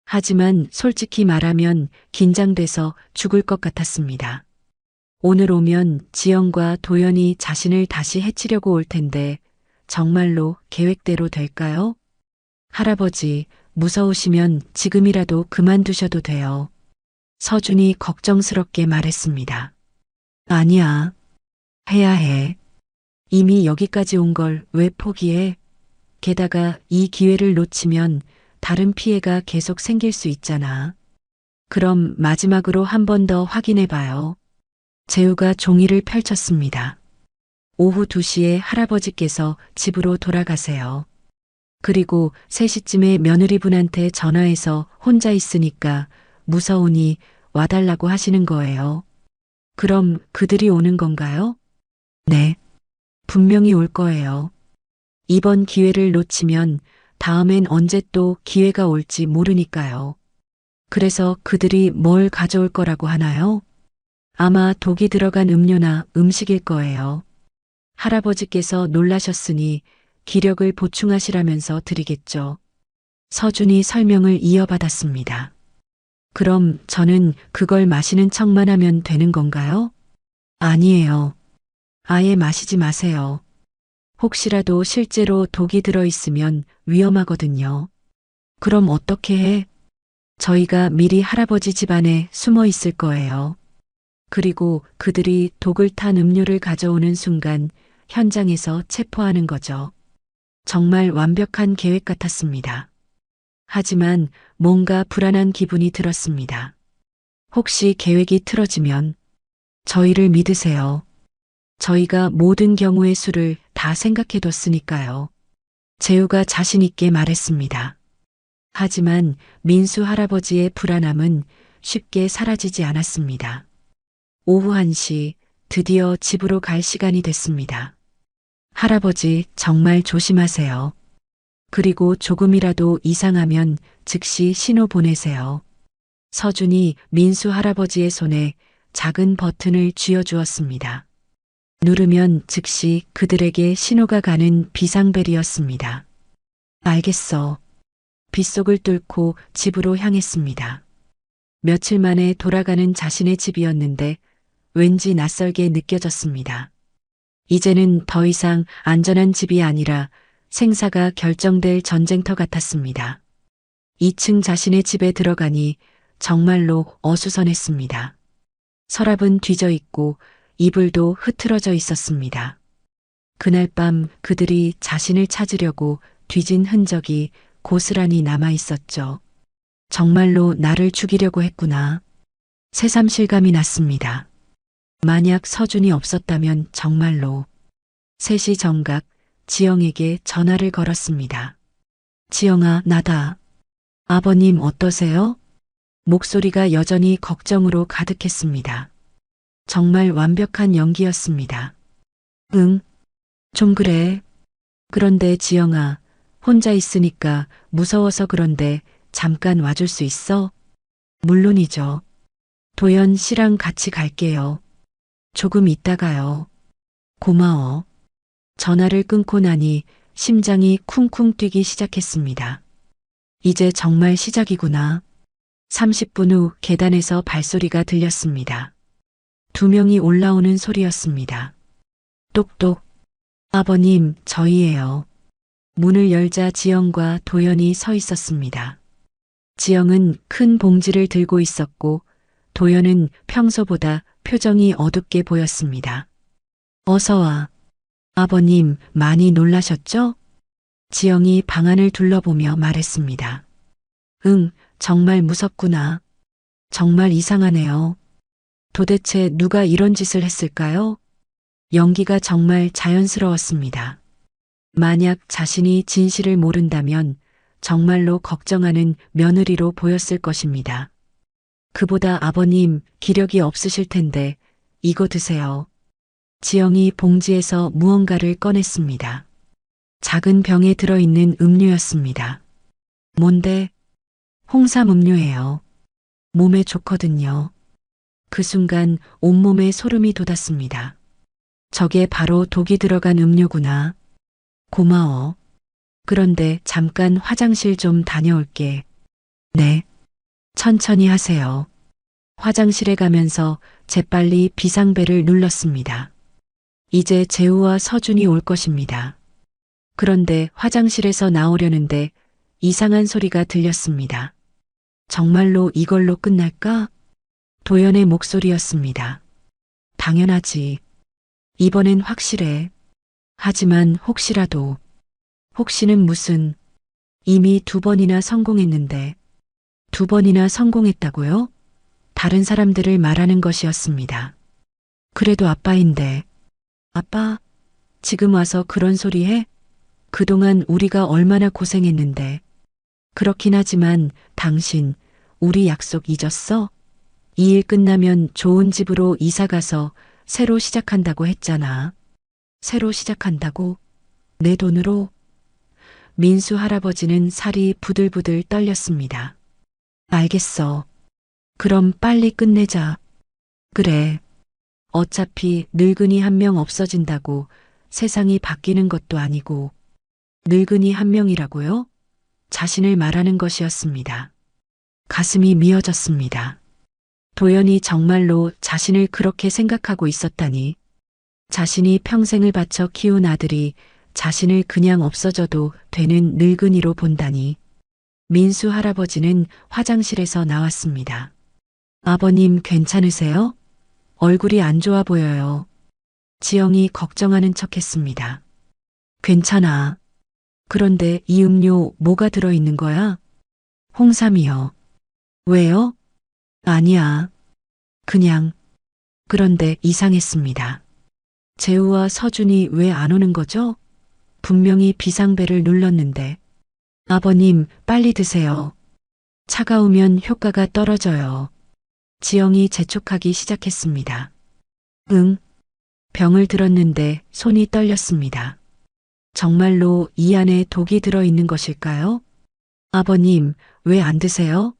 하지만 솔직히 말하면 긴장돼서 죽을 것 같았습니다. 오늘 오면 지영과 도연이 자신을 다시 해치려고 올 텐데 정말로 계획대로 될까요? 할아버지, 무서우시면 지금이라도 그만두셔도 돼요. 서준이 걱정스럽게 말했습니다. 아니야. 해야 해. 이미 여기까지 온 걸 왜 포기해? 게다가 이 기회를 놓치면 다른 피해가 계속 생길 수 있잖아. 그럼 마지막으로 한 번 더 확인해 봐요. 재우가 종이를 펼쳤습니다. 오후 2시에 할아버지께서 집으로 돌아가세요. 그리고 3시쯤에 며느리분한테 전화해서 혼자 있으니까 무서우니 와달라고 하시는 거예요. 그럼 그들이 오는 건가요? 네. 분명히 올 거예요. 이번 기회를 놓치면 다음엔 언제 또 기회가 올지 모르니까요. 그래서 그들이 뭘 가져올 거라고 하나요? 아마 독이 들어간 음료나 음식일 거예요. 할아버지께서 놀라셨으니 기력을 보충하시라면서 드리겠죠. 서준이 설명을 이어받았습니다. 그럼 저는 그걸 마시는 척만 하면 되는 건가요? 아니에요. 아예 마시지 마세요. 혹시라도 실제로 독이 들어있으면 위험하거든요. 그럼 어떻게 해? 저희가 미리 할아버지 집안에 숨어 있을 거예요. 그리고 그들이 독을 탄 음료를 가져오는 순간 현장에서 체포하는 거죠. 정말 완벽한 계획 같았습니다. 하지만 뭔가 불안한 기분이 들었습니다. 혹시 계획이 틀어지면 저희를 믿으세요. 저희가 모든 경우의 수를 다 생각해뒀으니까요. 재우가 자신 있게 말했습니다. 하지만 민수 할아버지의 불안함은 쉽게 사라지지 않았습니다. 오후 1시 드디어 집으로 갈 시간이 됐습니다. 할아버지 정말 조심하세요. 그리고 조금이라도 이상하면 즉시 신호 보내세요. 서준이 민수 할아버지의 손에 작은 버튼을 쥐어주었습니다. 누르면 즉시 그들에게 신호가 가는 비상벨이었습니다. 알겠어. 빗속을 뚫고 집으로 향했습니다. 며칠 만에 돌아가는 자신의 집이었는데 왠지 낯설게 느껴졌습니다. 이제는 더 이상 안전한 집이 아니라 생사가 결정될 전쟁터 같았습니다. 2층 자신의 집에 들어가니 정말로 어수선했습니다. 서랍은 뒤져 있고 이불도 흐트러져 있었습니다. 그날 밤 그들이 자신을 찾으려고 뒤진 흔적이 고스란히 남아 있었죠. 정말로 나를 죽이려고 했구나. 새삼 실감이 났습니다. 만약 서준이 없었다면 정말로. 3시 정각 지영에게 전화를 걸었습니다. 지영아, 나다. 아버님 어떠세요? 목소리가 여전히 걱정으로 가득했습니다. 정말 완벽한 연기였습니다. 응, 좀 그래. 그런데 지영아, 혼자 있으니까 무서워서 그런데 잠깐 와줄 수 있어? 물론이죠. 도연 씨랑 같이 갈게요. 조금 있다가요. 고마워. 전화를 끊고 나니 심장이 쿵쿵 뛰기 시작했습니다. 이제 정말 시작이구나. 30분 후 계단에서 발소리가 들렸습니다. 2명이 올라오는 소리였습니다. 똑똑. 아버님, 저희예요. 문을 열자 지영과 도연이 서 있었습니다. 지영은 큰 봉지를 들고 있었고 도연은 평소보다 표정이 어둡게 보였습니다. 어서 와. 아버님, 많이 놀라셨죠? 지영이 방안을 둘러보며 말했습니다. 응, 정말 무섭구나. 정말 이상하네요. 도대체 누가 이런 짓을 했을까요? 연기가 정말 자연스러웠습니다. 만약 자신이 진실을 모른다면 정말로 걱정하는 며느리로 보였을 것입니다. 그보다 아버님 기력이 없으실 텐데 이거 드세요. 지영이 봉지에서 무언가를 꺼냈습니다. 작은 병에 들어있는 음료였습니다. 뭔데? 홍삼 음료예요. 몸에 좋거든요. 그 순간 온몸에 소름이 돋았습니다. 저게 바로 독이 들어간 음료구나. 고마워. 그런데 잠깐 화장실 좀 다녀올게. 네. 천천히 하세요. 화장실에 가면서 재빨리 비상벨을 눌렀습니다. 이제 재우와 서준이 올 것입니다. 그런데 화장실에서 나오려는데 이상한 소리가 들렸습니다. 정말로 이걸로 끝날까? 도연의 목소리였습니다. 당연하지. 이번엔 확실해. 하지만 혹시라도. 혹시는 무슨. 이미 2번이나 성공했는데. 2번이나 성공했다고요? 다른 사람들을 말하는 것이었습니다. 그래도 아빠인데. 아빠, 지금 와서 그런 소리 해? 그동안 우리가 얼마나 고생했는데. 그렇긴 하지만 당신, 우리 약속 잊었어? 이 일 끝나면 좋은 집으로 이사가서 새로 시작한다고 했잖아. 새로 시작한다고? 내 돈으로? 민수 할아버지는 살이 부들부들 떨렸습니다. 알겠어. 그럼 빨리 끝내자. 그래. 어차피 늙은이 1명 없어진다고 세상이 바뀌는 것도 아니고. 늙은이 1명이라고요? 자신을 말하는 것이었습니다. 가슴이 미어졌습니다. 도연이 정말로 자신을 그렇게 생각하고 있었다니. 자신이 평생을 바쳐 키운 아들이 자신을 그냥 없어져도 되는 늙은이로 본다니. 민수 할아버지는 화장실에서 나왔습니다. 아버님 괜찮으세요? 얼굴이 안 좋아 보여요. 지영이 걱정하는 척했습니다. 괜찮아. 그런데 이 음료 뭐가 들어있는 거야? 홍삼이요. 왜요? 아니야. 그냥. 그런데 이상했습니다. 재우와 서준이 왜 안 오는 거죠? 분명히 비상벨을 눌렀는데. 아버님, 빨리 드세요. 차가우면 효과가 떨어져요. 지영이 재촉하기 시작했습니다. 응. 병을 들었는데 손이 떨렸습니다. 정말로 이 안에 독이 들어있는 것일까요? 아버님, 왜 안 드세요?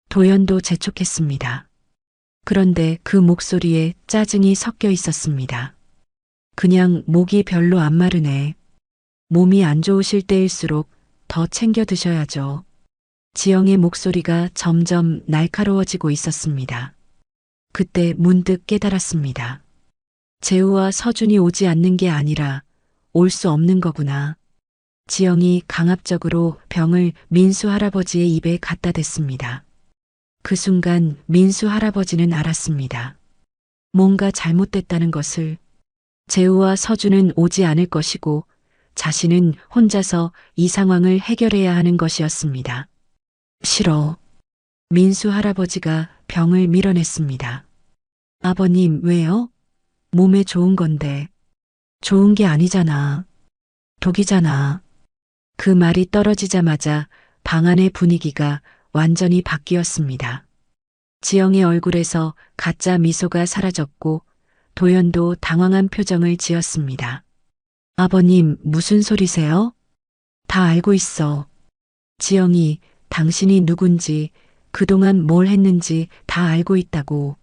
도연도 재촉했습니다. 그런데 그 목소리에 짜증이 섞여 있었습니다. 그냥 목이 별로 안 마르네. 몸이 안 좋으실 때일수록 더 챙겨 드셔야죠. 지영의 목소리가 점점 날카로워지고 있었습니다. 그때 문득 깨달았습니다. 재우와 서준이 오지 않는 게 아니라 올 수 없는 거구나. 지영이 강압적으로 병을 민수 할아버지의 입에 갖다 댔습니다. 그 순간 민수 할아버지는 알았습니다. 뭔가 잘못됐다는 것을. 재우와 서준은 오지 않을 것이고 자신은 혼자서 이 상황을 해결해야 하는 것이었습니다. 싫어. 민수 할아버지가 병을 밀어냈습니다. 아버님, 왜요? 몸에 좋은 건데. 좋은 게 아니잖아. 독이잖아. 그 말이 떨어지자마자 방 안의 분위기가 완전히 바뀌었습니다. 지영의 얼굴에서 가짜 미소가 사라졌고 도연도 당황한 표정을 지었습니다. 아버님, 무슨 소리세요? 다 알고 있어. 지영이 당신이 누군지 그동안 뭘 했는지 다 알고 있다고.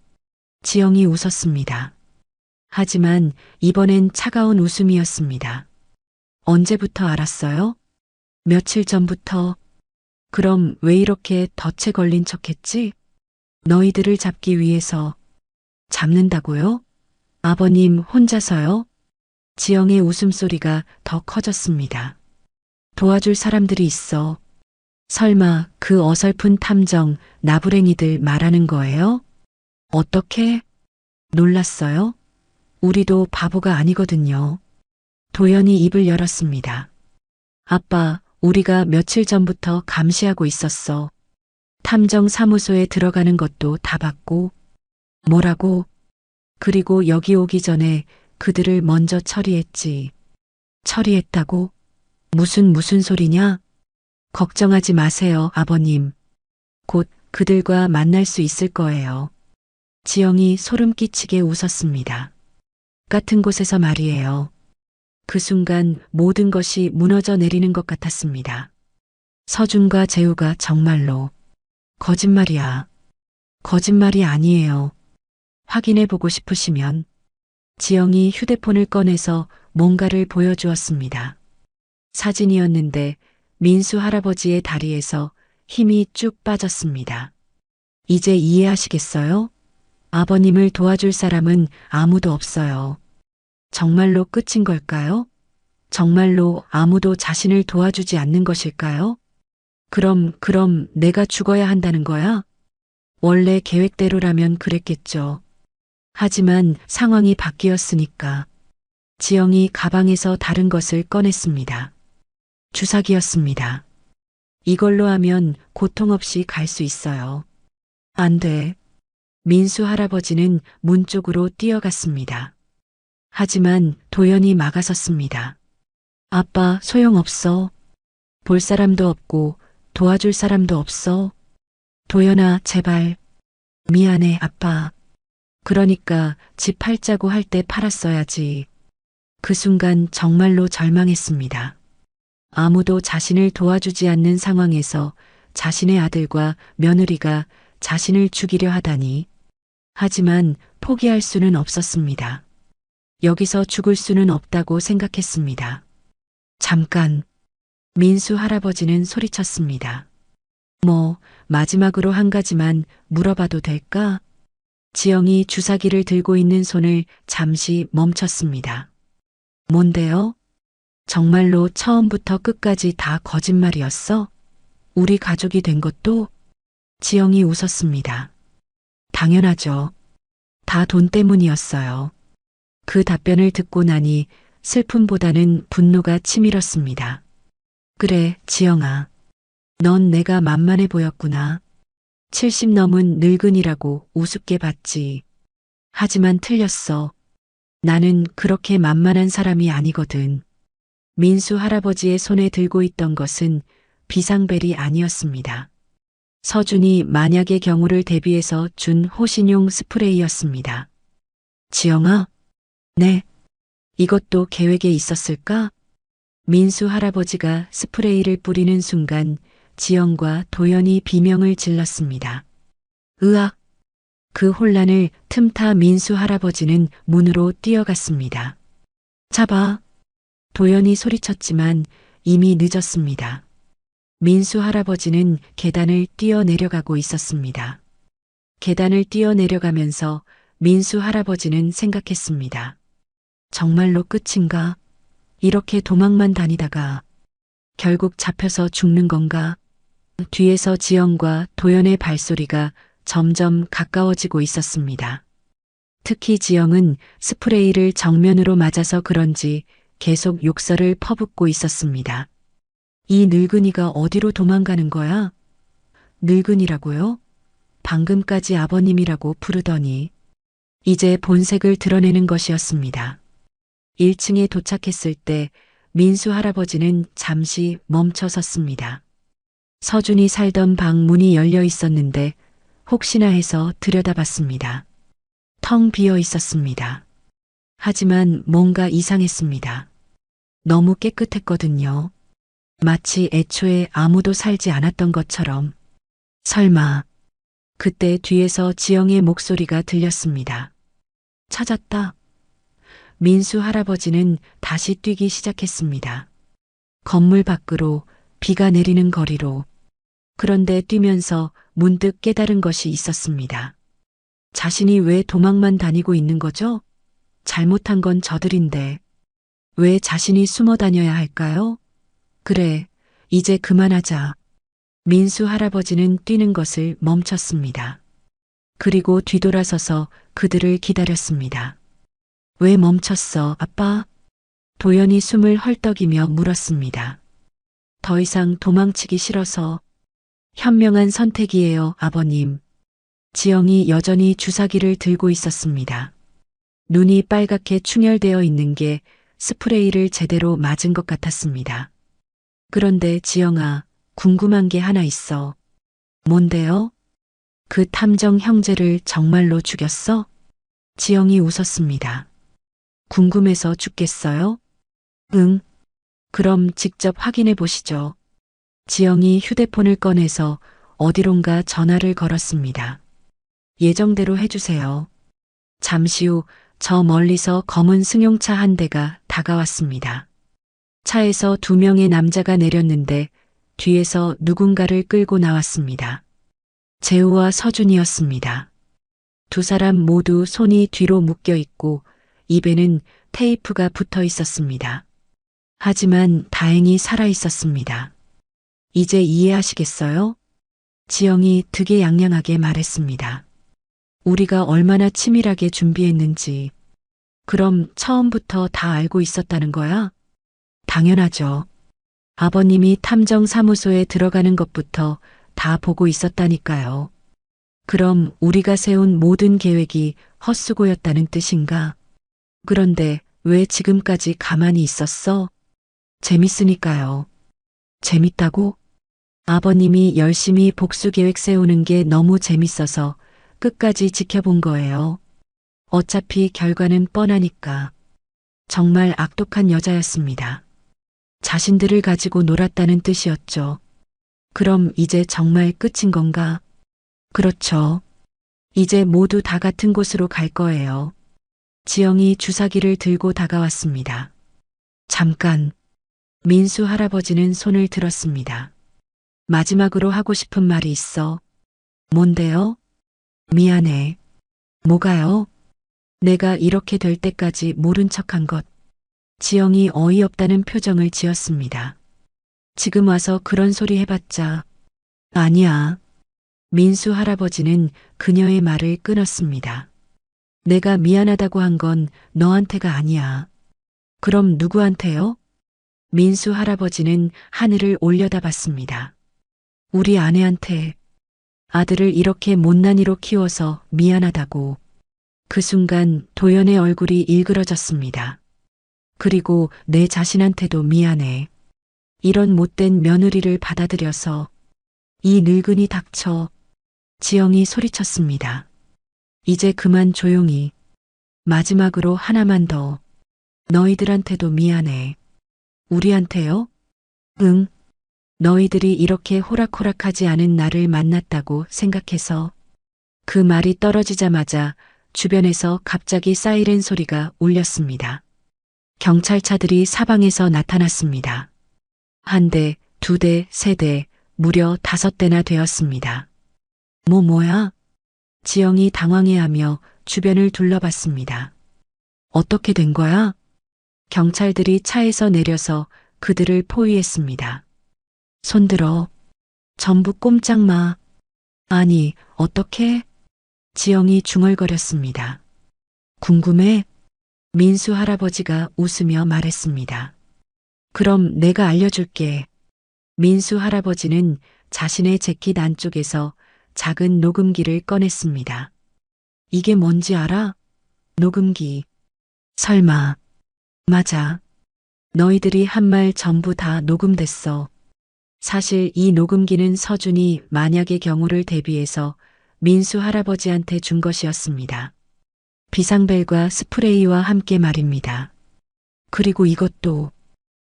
지영이 웃었습니다. 하지만 이번엔 차가운 웃음이었습니다. 언제부터 알았어요? 며칠 전부터. 그럼 왜 이렇게 덫에 걸린 척했지? 너희들을 잡기 위해서. 잡는다고요? 아버님 혼자서요? 지영의 웃음소리가 더 커졌습니다. 도와줄 사람들이 있어. 설마 그 어설픈 탐정 나부랭이들 말하는 거예요? 어떻게? 놀랐어요? 우리도 바보가 아니거든요. 도연이 입을 열었습니다. 아빠, 우리가 며칠 전부터 감시하고 있었어. 탐정 사무소에 들어가는 것도 다 봤고. 뭐라고? 그리고 여기 오기 전에 그들을 먼저 처리했지. 처리했다고? 무슨 소리냐? 걱정하지 마세요, 아버님. 곧 그들과 만날 수 있을 거예요. 지영이 소름 끼치게 웃었습니다. 같은 곳에서 말이에요. 그 순간 모든 것이 무너져 내리는 것 같았습니다. 서준과 재우가 정말로. 거짓말이야. 거짓말이 아니에요. 확인해 보고 싶으시면. 지영이 휴대폰을 꺼내서 뭔가를 보여주었습니다. 사진이었는데 민수 할아버지의 다리에서 힘이 쭉 빠졌습니다. 이제 이해하시겠어요? 아버님을 도와줄 사람은 아무도 없어요. 정말로 끝인 걸까요? 정말로 아무도 자신을 도와주지 않는 것일까요? 그럼 내가 죽어야 한다는 거야? 원래 계획대로라면 그랬겠죠. 하지만 상황이 바뀌었으니까. 지영이 가방에서 다른 것을 꺼냈습니다. 주사기였습니다. 이걸로 하면 고통 없이 갈 수 있어요. 안 돼. 민수 할아버지는 문 쪽으로 뛰어갔습니다. 하지만 도연이 막아섰습니다. 아빠, 소용없어. 볼 사람도 없고 도와줄 사람도 없어. 도연아, 제발. 미안해, 아빠. 그러니까 집 팔자고 할 때 팔았어야지. 그 순간 정말로 절망했습니다. 아무도 자신을 도와주지 않는 상황에서 자신의 아들과 며느리가 자신을 죽이려 하다니. 하지만 포기할 수는 없었습니다. 여기서 죽을 수는 없다고 생각했습니다. 잠깐. 민수 할아버지는 소리쳤습니다. 마지막으로 한 가지만 물어봐도 될까? 지영이 주사기를 들고 있는 손을 잠시 멈췄습니다. 뭔데요? 정말로 처음부터 끝까지 다 거짓말이었어? 우리 가족이 된 것도? 지영이 웃었습니다. 당연하죠. 다 돈 때문이었어요. 그 답변을 듣고 나니 슬픔보다는 분노가 치밀었습니다. 그래, 지영아. 넌 내가 만만해 보였구나. 70 넘은 늙은이라고 우습게 봤지. 하지만 틀렸어. 나는 그렇게 만만한 사람이 아니거든. 민수 할아버지의 손에 들고 있던 것은 비상벨이 아니었습니다. 서준이 만약의 경우를 대비해서 준 호신용 스프레이였습니다. 지영아? 네. 이것도 계획에 있었을까? 민수 할아버지가 스프레이를 뿌리는 순간 지영과 도연이 비명을 질렀습니다. 으악! 그 혼란을 틈타 민수 할아버지는 문으로 뛰어갔습니다. 잡아! 도연이 소리쳤지만 이미 늦었습니다. 민수 할아버지는 계단을 뛰어내려가고 있었습니다. 계단을 뛰어내려가면서 민수 할아버지는 생각했습니다. 정말로 끝인가? 이렇게 도망만 다니다가 결국 잡혀서 죽는 건가? 뒤에서 지영과 도연의 발소리가 점점 가까워지고 있었습니다. 특히 지영은 스프레이를 정면으로 맞아서 그런지 계속 욕설을 퍼붓고 있었습니다. 이 늙은이가 어디로 도망가는 거야? 늙은이라고요? 방금까지 아버님이라고 부르더니 이제 본색을 드러내는 것이었습니다. 1층에 도착했을 때 민수 할아버지는 잠시 멈춰 섰습니다. 서준이 살던 방 문이 열려 있었는데 혹시나 해서 들여다봤습니다. 텅 비어 있었습니다. 하지만 뭔가 이상했습니다. 너무 깨끗했거든요. 마치 애초에 아무도 살지 않았던 것처럼. 설마. 그때 뒤에서 지영의 목소리가 들렸습니다. 찾았다. 민수 할아버지는 다시 뛰기 시작했습니다. 건물 밖으로, 비가 내리는 거리로. 그런데 뛰면서 문득 깨달은 것이 있었습니다. 자신이 왜 도망만 다니고 있는 거죠? 잘못한 건 저들인데. 왜 자신이 숨어 다녀야 할까요? 그래, 이제 그만하자. 민수 할아버지는 뛰는 것을 멈췄습니다. 그리고 뒤돌아서서 그들을 기다렸습니다. 왜 멈췄어, 아빠? 도연이 숨을 헐떡이며 물었습니다. 더 이상 도망치기 싫어서. 현명한 선택이에요, 아버님. 지영이 여전히 주사기를 들고 있었습니다. 눈이 빨갛게 충혈되어 있는 게 스프레이를 제대로 맞은 것 같았습니다. 그런데 지영아, 궁금한 게 하나 있어. 뭔데요? 그 탐정 형제를 정말로 죽였어? 지영이 웃었습니다. 궁금해서 죽겠어요? 응. 그럼 직접 확인해 보시죠. 지영이 휴대폰을 꺼내서 어디론가 전화를 걸었습니다. 예정대로 해주세요. 잠시 후 저 멀리서 검은 승용차 한 대가 다가왔습니다. 차에서 2명의 남자가 내렸는데 뒤에서 누군가를 끌고 나왔습니다. 재우와 서준이었습니다. 두 사람 모두 손이 뒤로 묶여 있고 입에는 테이프가 붙어 있었습니다. 하지만 다행히 살아 있었습니다. 이제 이해하시겠어요? 지영이 득에양양하게 말했습니다. 우리가 얼마나 치밀하게 준비했는지. 그럼 처음부터 다 알고 있었다는 거야? 당연하죠. 아버님이 탐정사무소에 들어가는 것부터 다 보고 있었다니까요. 그럼 우리가 세운 모든 계획이 헛수고였다는 뜻인가? 그런데 왜 지금까지 가만히 있었어? 재밌으니까요. 재밌다고? 아버님이 열심히 복수 계획 세우는 게 너무 재밌어서 끝까지 지켜본 거예요. 어차피 결과는 뻔하니까. 정말 악독한 여자였습니다. 자신들을 가지고 놀았다는 뜻이었죠. 그럼 이제 정말 끝인 건가? 그렇죠. 이제 모두 다 같은 곳으로 갈 거예요. 지영이 주사기를 들고 다가왔습니다. 잠깐. 민수 할아버지는 손을 들었습니다. 마지막으로 하고 싶은 말이 있어. 뭔데요? 미안해. 뭐가요? 내가 이렇게 될 때까지 모른 척한 것. 지영이 어이없다는 표정을 지었습니다. 지금 와서 그런 소리 해봤자. 아니야. 민수 할아버지는 그녀의 말을 끊었습니다. 내가 미안하다고 한 건 너한테가 아니야. 그럼 누구한테요? 민수 할아버지는 하늘을 올려다봤습니다. 우리 아내한테. 아들을 이렇게 못난이로 키워서 미안하다고. 그 순간 도연의 얼굴이 일그러졌습니다. 그리고 내 자신한테도 미안해. 이런 못된 며느리를 받아들여서. 이 늙은이 닥쳐. 지영이 소리쳤습니다. 이제 그만 조용히. 마지막으로 하나만 더. 너희들한테도 미안해. 우리한테요? 응. 너희들이 이렇게 호락호락하지 않은 나를 만났다고 생각해서. 그 말이 떨어지자마자 주변에서 갑자기 사이렌 소리가 울렸습니다. 경찰차들이 사방에서 나타났습니다. 1대, 2대, 3대, 무려 5대나 되었습니다. 뭐야? 지영이 당황해하며 주변을 둘러봤습니다. 어떻게 된 거야? 경찰들이 차에서 내려서 그들을 포위했습니다. 손들어. 전부 꼼짝 마. 아니, 어떻게? 지영이 중얼거렸습니다. 궁금해? 민수 할아버지가 웃으며 말했습니다. 그럼 내가 알려줄게. 민수 할아버지는 자신의 재킷 안쪽에서 작은 녹음기를 꺼냈습니다. 이게 뭔지 알아? 녹음기. 설마. 맞아. 너희들이 한 말 전부 다 녹음됐어. 사실 이 녹음기는 서준이 만약의 경우를 대비해서 민수 할아버지한테 준 것이었습니다. 비상벨과 스프레이와 함께 말입니다. 그리고 이것도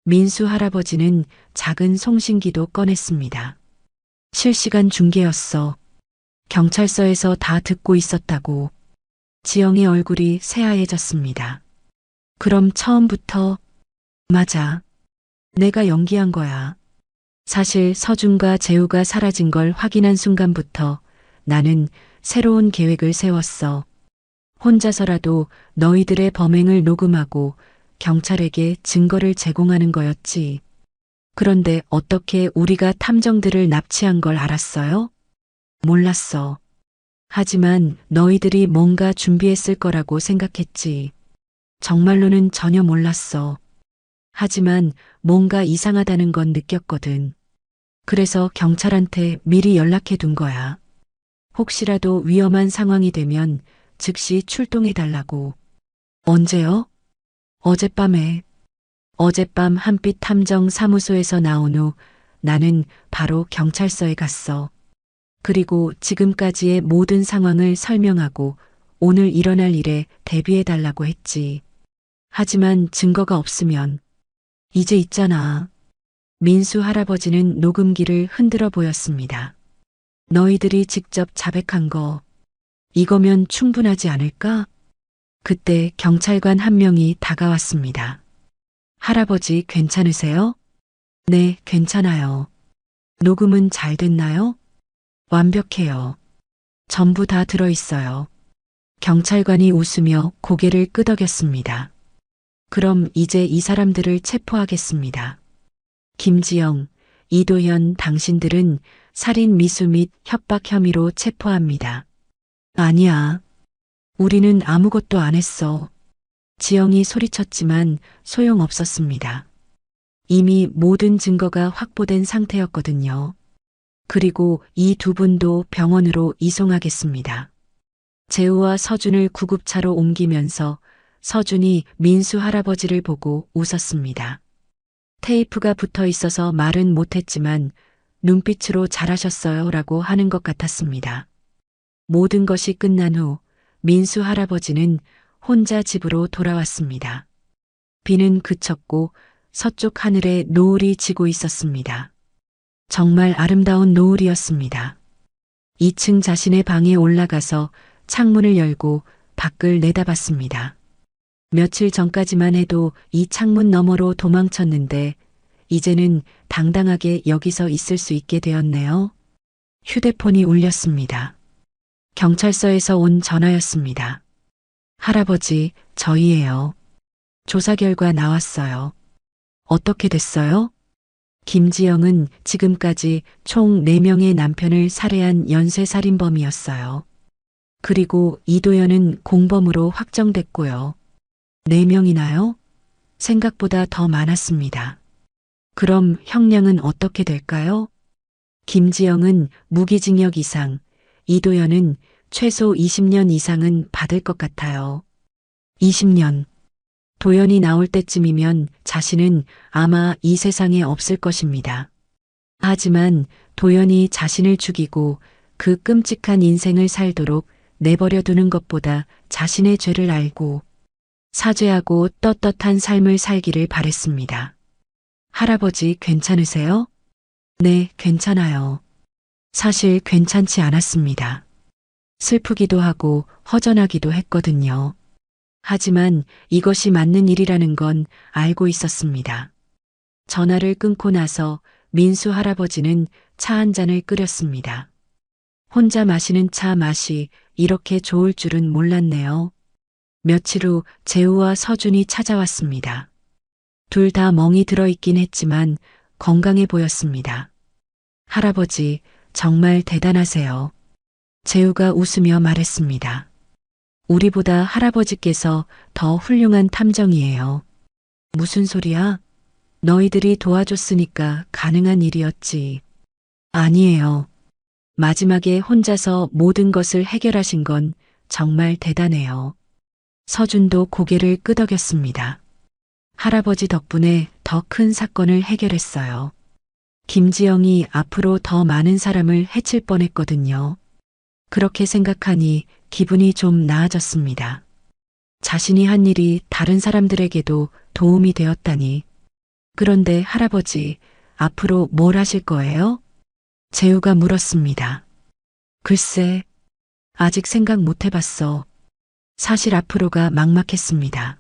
민수 할아버지는 작은 송신기도 꺼냈습니다. 실시간 중계였어. 경찰서에서 다 듣고 있었다고. 지영의 얼굴이 새하얘졌습니다. 그럼 처음부터 맞아. 내가 연기한 거야. 사실 서준과 재우가 사라진 걸 확인한 순간부터 나는 새로운 계획을 세웠어. 혼자서라도 너희들의 범행을 녹음하고 경찰에게 증거를 제공하는 거였지. 그런데 어떻게 우리가 탐정들을 납치한 걸 알았어요? 몰랐어. 하지만 너희들이 뭔가 준비했을 거라고 생각했지. 정말로는 전혀 몰랐어. 하지만 뭔가 이상하다는 건 느꼈거든. 그래서 경찰한테 미리 연락해 둔 거야. 혹시라도 위험한 상황이 되면 즉시 출동해 달라고. 언제요? 어젯밤에. 어젯밤 한빛 탐정 사무소에서 나온 후 나는 바로 경찰서에 갔어. 그리고 지금까지의 모든 상황을 설명하고 오늘 일어날 일에 대비해 달라고 했지. 하지만 증거가 없으면 이제 있잖아. 민수 할아버지는 녹음기를 흔들어 보였습니다. 너희들이 직접 자백한 거 이거면 충분하지 않을까? 그때 경찰관 한 명이 다가왔습니다. 할아버지 괜찮으세요? 네, 괜찮아요. 녹음은 잘 됐나요? 완벽해요. 전부 다 들어있어요. 경찰관이 웃으며 고개를 끄덕였습니다. 그럼 이제 이 사람들을 체포하겠습니다. 김지영, 이도현 당신들은 살인 미수 및 협박 혐의로 체포합니다. 아니야. 우리는 아무것도 안 했어. 지영이 소리쳤지만 소용없었습니다. 이미 모든 증거가 확보된 상태였거든요. 그리고 이 두 분도 병원으로 이송하겠습니다. 재우와 서준을 구급차로 옮기면서 서준이 민수 할아버지를 보고 웃었습니다. 테이프가 붙어 있어서 말은 못했지만 눈빛으로 잘하셨어요 라고 하는 것 같았습니다. 모든 것이 끝난 후 민수 할아버지는 혼자 집으로 돌아왔습니다. 비는 그쳤고 서쪽 하늘에 노을이 지고 있었습니다. 정말 아름다운 노을이었습니다. 2층 자신의 방에 올라가서 창문을 열고 밖을 내다봤습니다. 며칠 전까지만 해도 이 창문 너머로 도망쳤는데 이제는 당당하게 여기서 있을 수 있게 되었네요. 휴대폰이 울렸습니다. 경찰서에서 온 전화였습니다. 할아버지, 저희예요. 조사 결과 나왔어요. 어떻게 됐어요? 김지영은 지금까지 총 4명의 남편을 살해한 연쇄살인범이었어요. 그리고 이도현은 공범으로 확정됐고요. 4명이나요? 생각보다 더 많았습니다. 그럼 형량은 어떻게 될까요? 김지영은 무기징역 이상, 이도현은 최소 20년 이상은 받을 것 같아요. 20년. 도연이 나올 때쯤이면 자신은 아마 이 세상에 없을 것입니다. 하지만 도연이 자신을 죽이고 그 끔찍한 인생을 살도록 내버려 두는 것보다 자신의 죄를 알고 사죄하고 떳떳한 삶을 살기를 바랬습니다. 할아버지 괜찮으세요? 네, 괜찮아요. 사실 괜찮지 않았습니다. 슬프기도 하고 허전하기도 했거든요. 하지만 이것이 맞는 일이라는 건 알고 있었습니다. 전화를 끊고 나서 민수 할아버지는 차 한 잔을 끓였습니다. 혼자 마시는 차 맛이 이렇게 좋을 줄은 몰랐네요. 며칠 후 재우와 서준이 찾아왔습니다. 둘 다 멍이 들어있긴 했지만 건강해 보였습니다. 할아버지, 정말 대단하세요. 재우가 웃으며 말했습니다. 우리보다 할아버지께서 더 훌륭한 탐정이에요. 무슨 소리야? 너희들이 도와줬으니까 가능한 일이었지. 아니에요. 마지막에 혼자서 모든 것을 해결하신 건 정말 대단해요. 서준도 고개를 끄덕였습니다. 할아버지 덕분에 더 큰 사건을 해결했어요. 김지영이 앞으로 더 많은 사람을 해칠 뻔했거든요. 그렇게 생각하니 기분이 좀 나아졌습니다. 자신이 한 일이 다른 사람들에게도 도움이 되었다니. 그런데 할아버지, 앞으로 뭘 하실 거예요? 재우가 물었습니다. 글쎄, 아직 생각 못 해봤어. 사실 앞으로가 막막했습니다.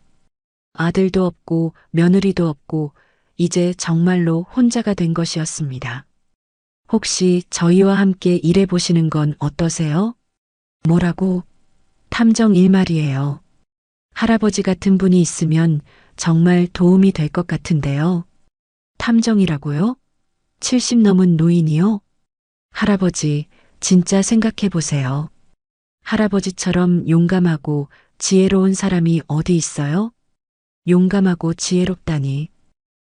아들도 없고 며느리도 없고 이제 정말로 혼자가 된 것이었습니다. 혹시 저희와 함께 일해보시는 건 어떠세요? 뭐라고? 탐정 일 말이에요. 할아버지 같은 분이 있으면 정말 도움이 될 것 같은데요. 탐정이라고요? 70 넘은 노인이요? 할아버지, 진짜 생각해 보세요. 할아버지처럼 용감하고 지혜로운 사람이 어디 있어요? 용감하고 지혜롭다니.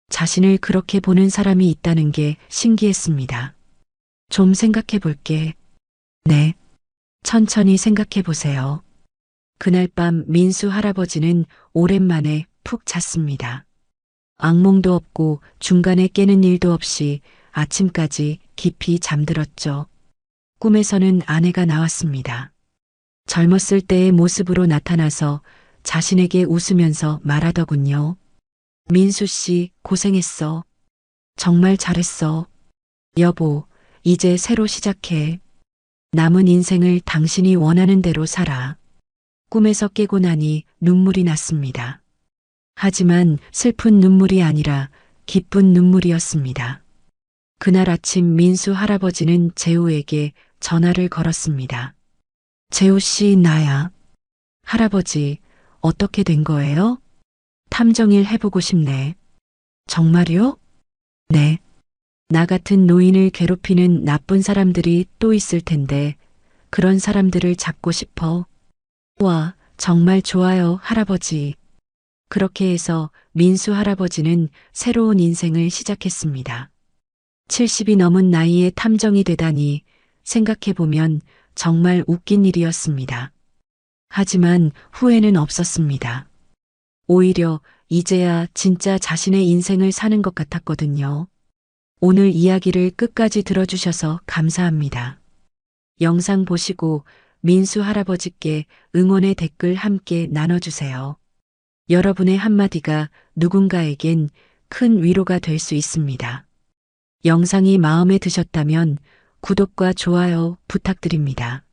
자신을 그렇게 보는 사람이 있다는 게 신기했습니다. 좀 생각해 볼게. 네. 천천히 생각해 보세요. 그날 밤 민수 할아버지는 오랜만에 푹 잤습니다. 악몽도 없고 중간에 깨는 일도 없이 아침까지 깊이 잠들었죠. 꿈에서는 아내가 나왔습니다. 젊었을 때의 모습으로 나타나서 자신에게 웃으면서 말하더군요. 민수 씨, 고생했어. 정말 잘했어. 여보, 이제 새로 시작해. 남은 인생을 당신이 원하는 대로 살아. 꿈에서 깨고 나니 눈물이 났습니다. 하지만 슬픈 눈물이 아니라 기쁜 눈물이었습니다. 그날 아침 민수 할아버지는 재우에게 전화를 걸었습니다. 재우 씨, 나야. 할아버지, 어떻게 된 거예요? 탐정일 해보고 싶네. 정말요? 네. 나 같은 노인을 괴롭히는 나쁜 사람들이 또 있을 텐데 그런 사람들을 잡고 싶어. 와, 정말 좋아요, 할아버지. 그렇게 해서 민수 할아버지는 새로운 인생을 시작했습니다. 70이 넘은 나이에 탐정이 되다니 생각해보면 정말 웃긴 일이었습니다. 하지만 후회는 없었습니다. 오히려 이제야 진짜 자신의 인생을 사는 것 같았거든요. 오늘 이야기를 끝까지 들어주셔서 감사합니다. 영상 보시고 민수 할아버지께 응원의 댓글 함께 나눠주세요. 여러분의 한마디가 누군가에겐 큰 위로가 될 수 있습니다. 영상이 마음에 드셨다면 구독과 좋아요 부탁드립니다.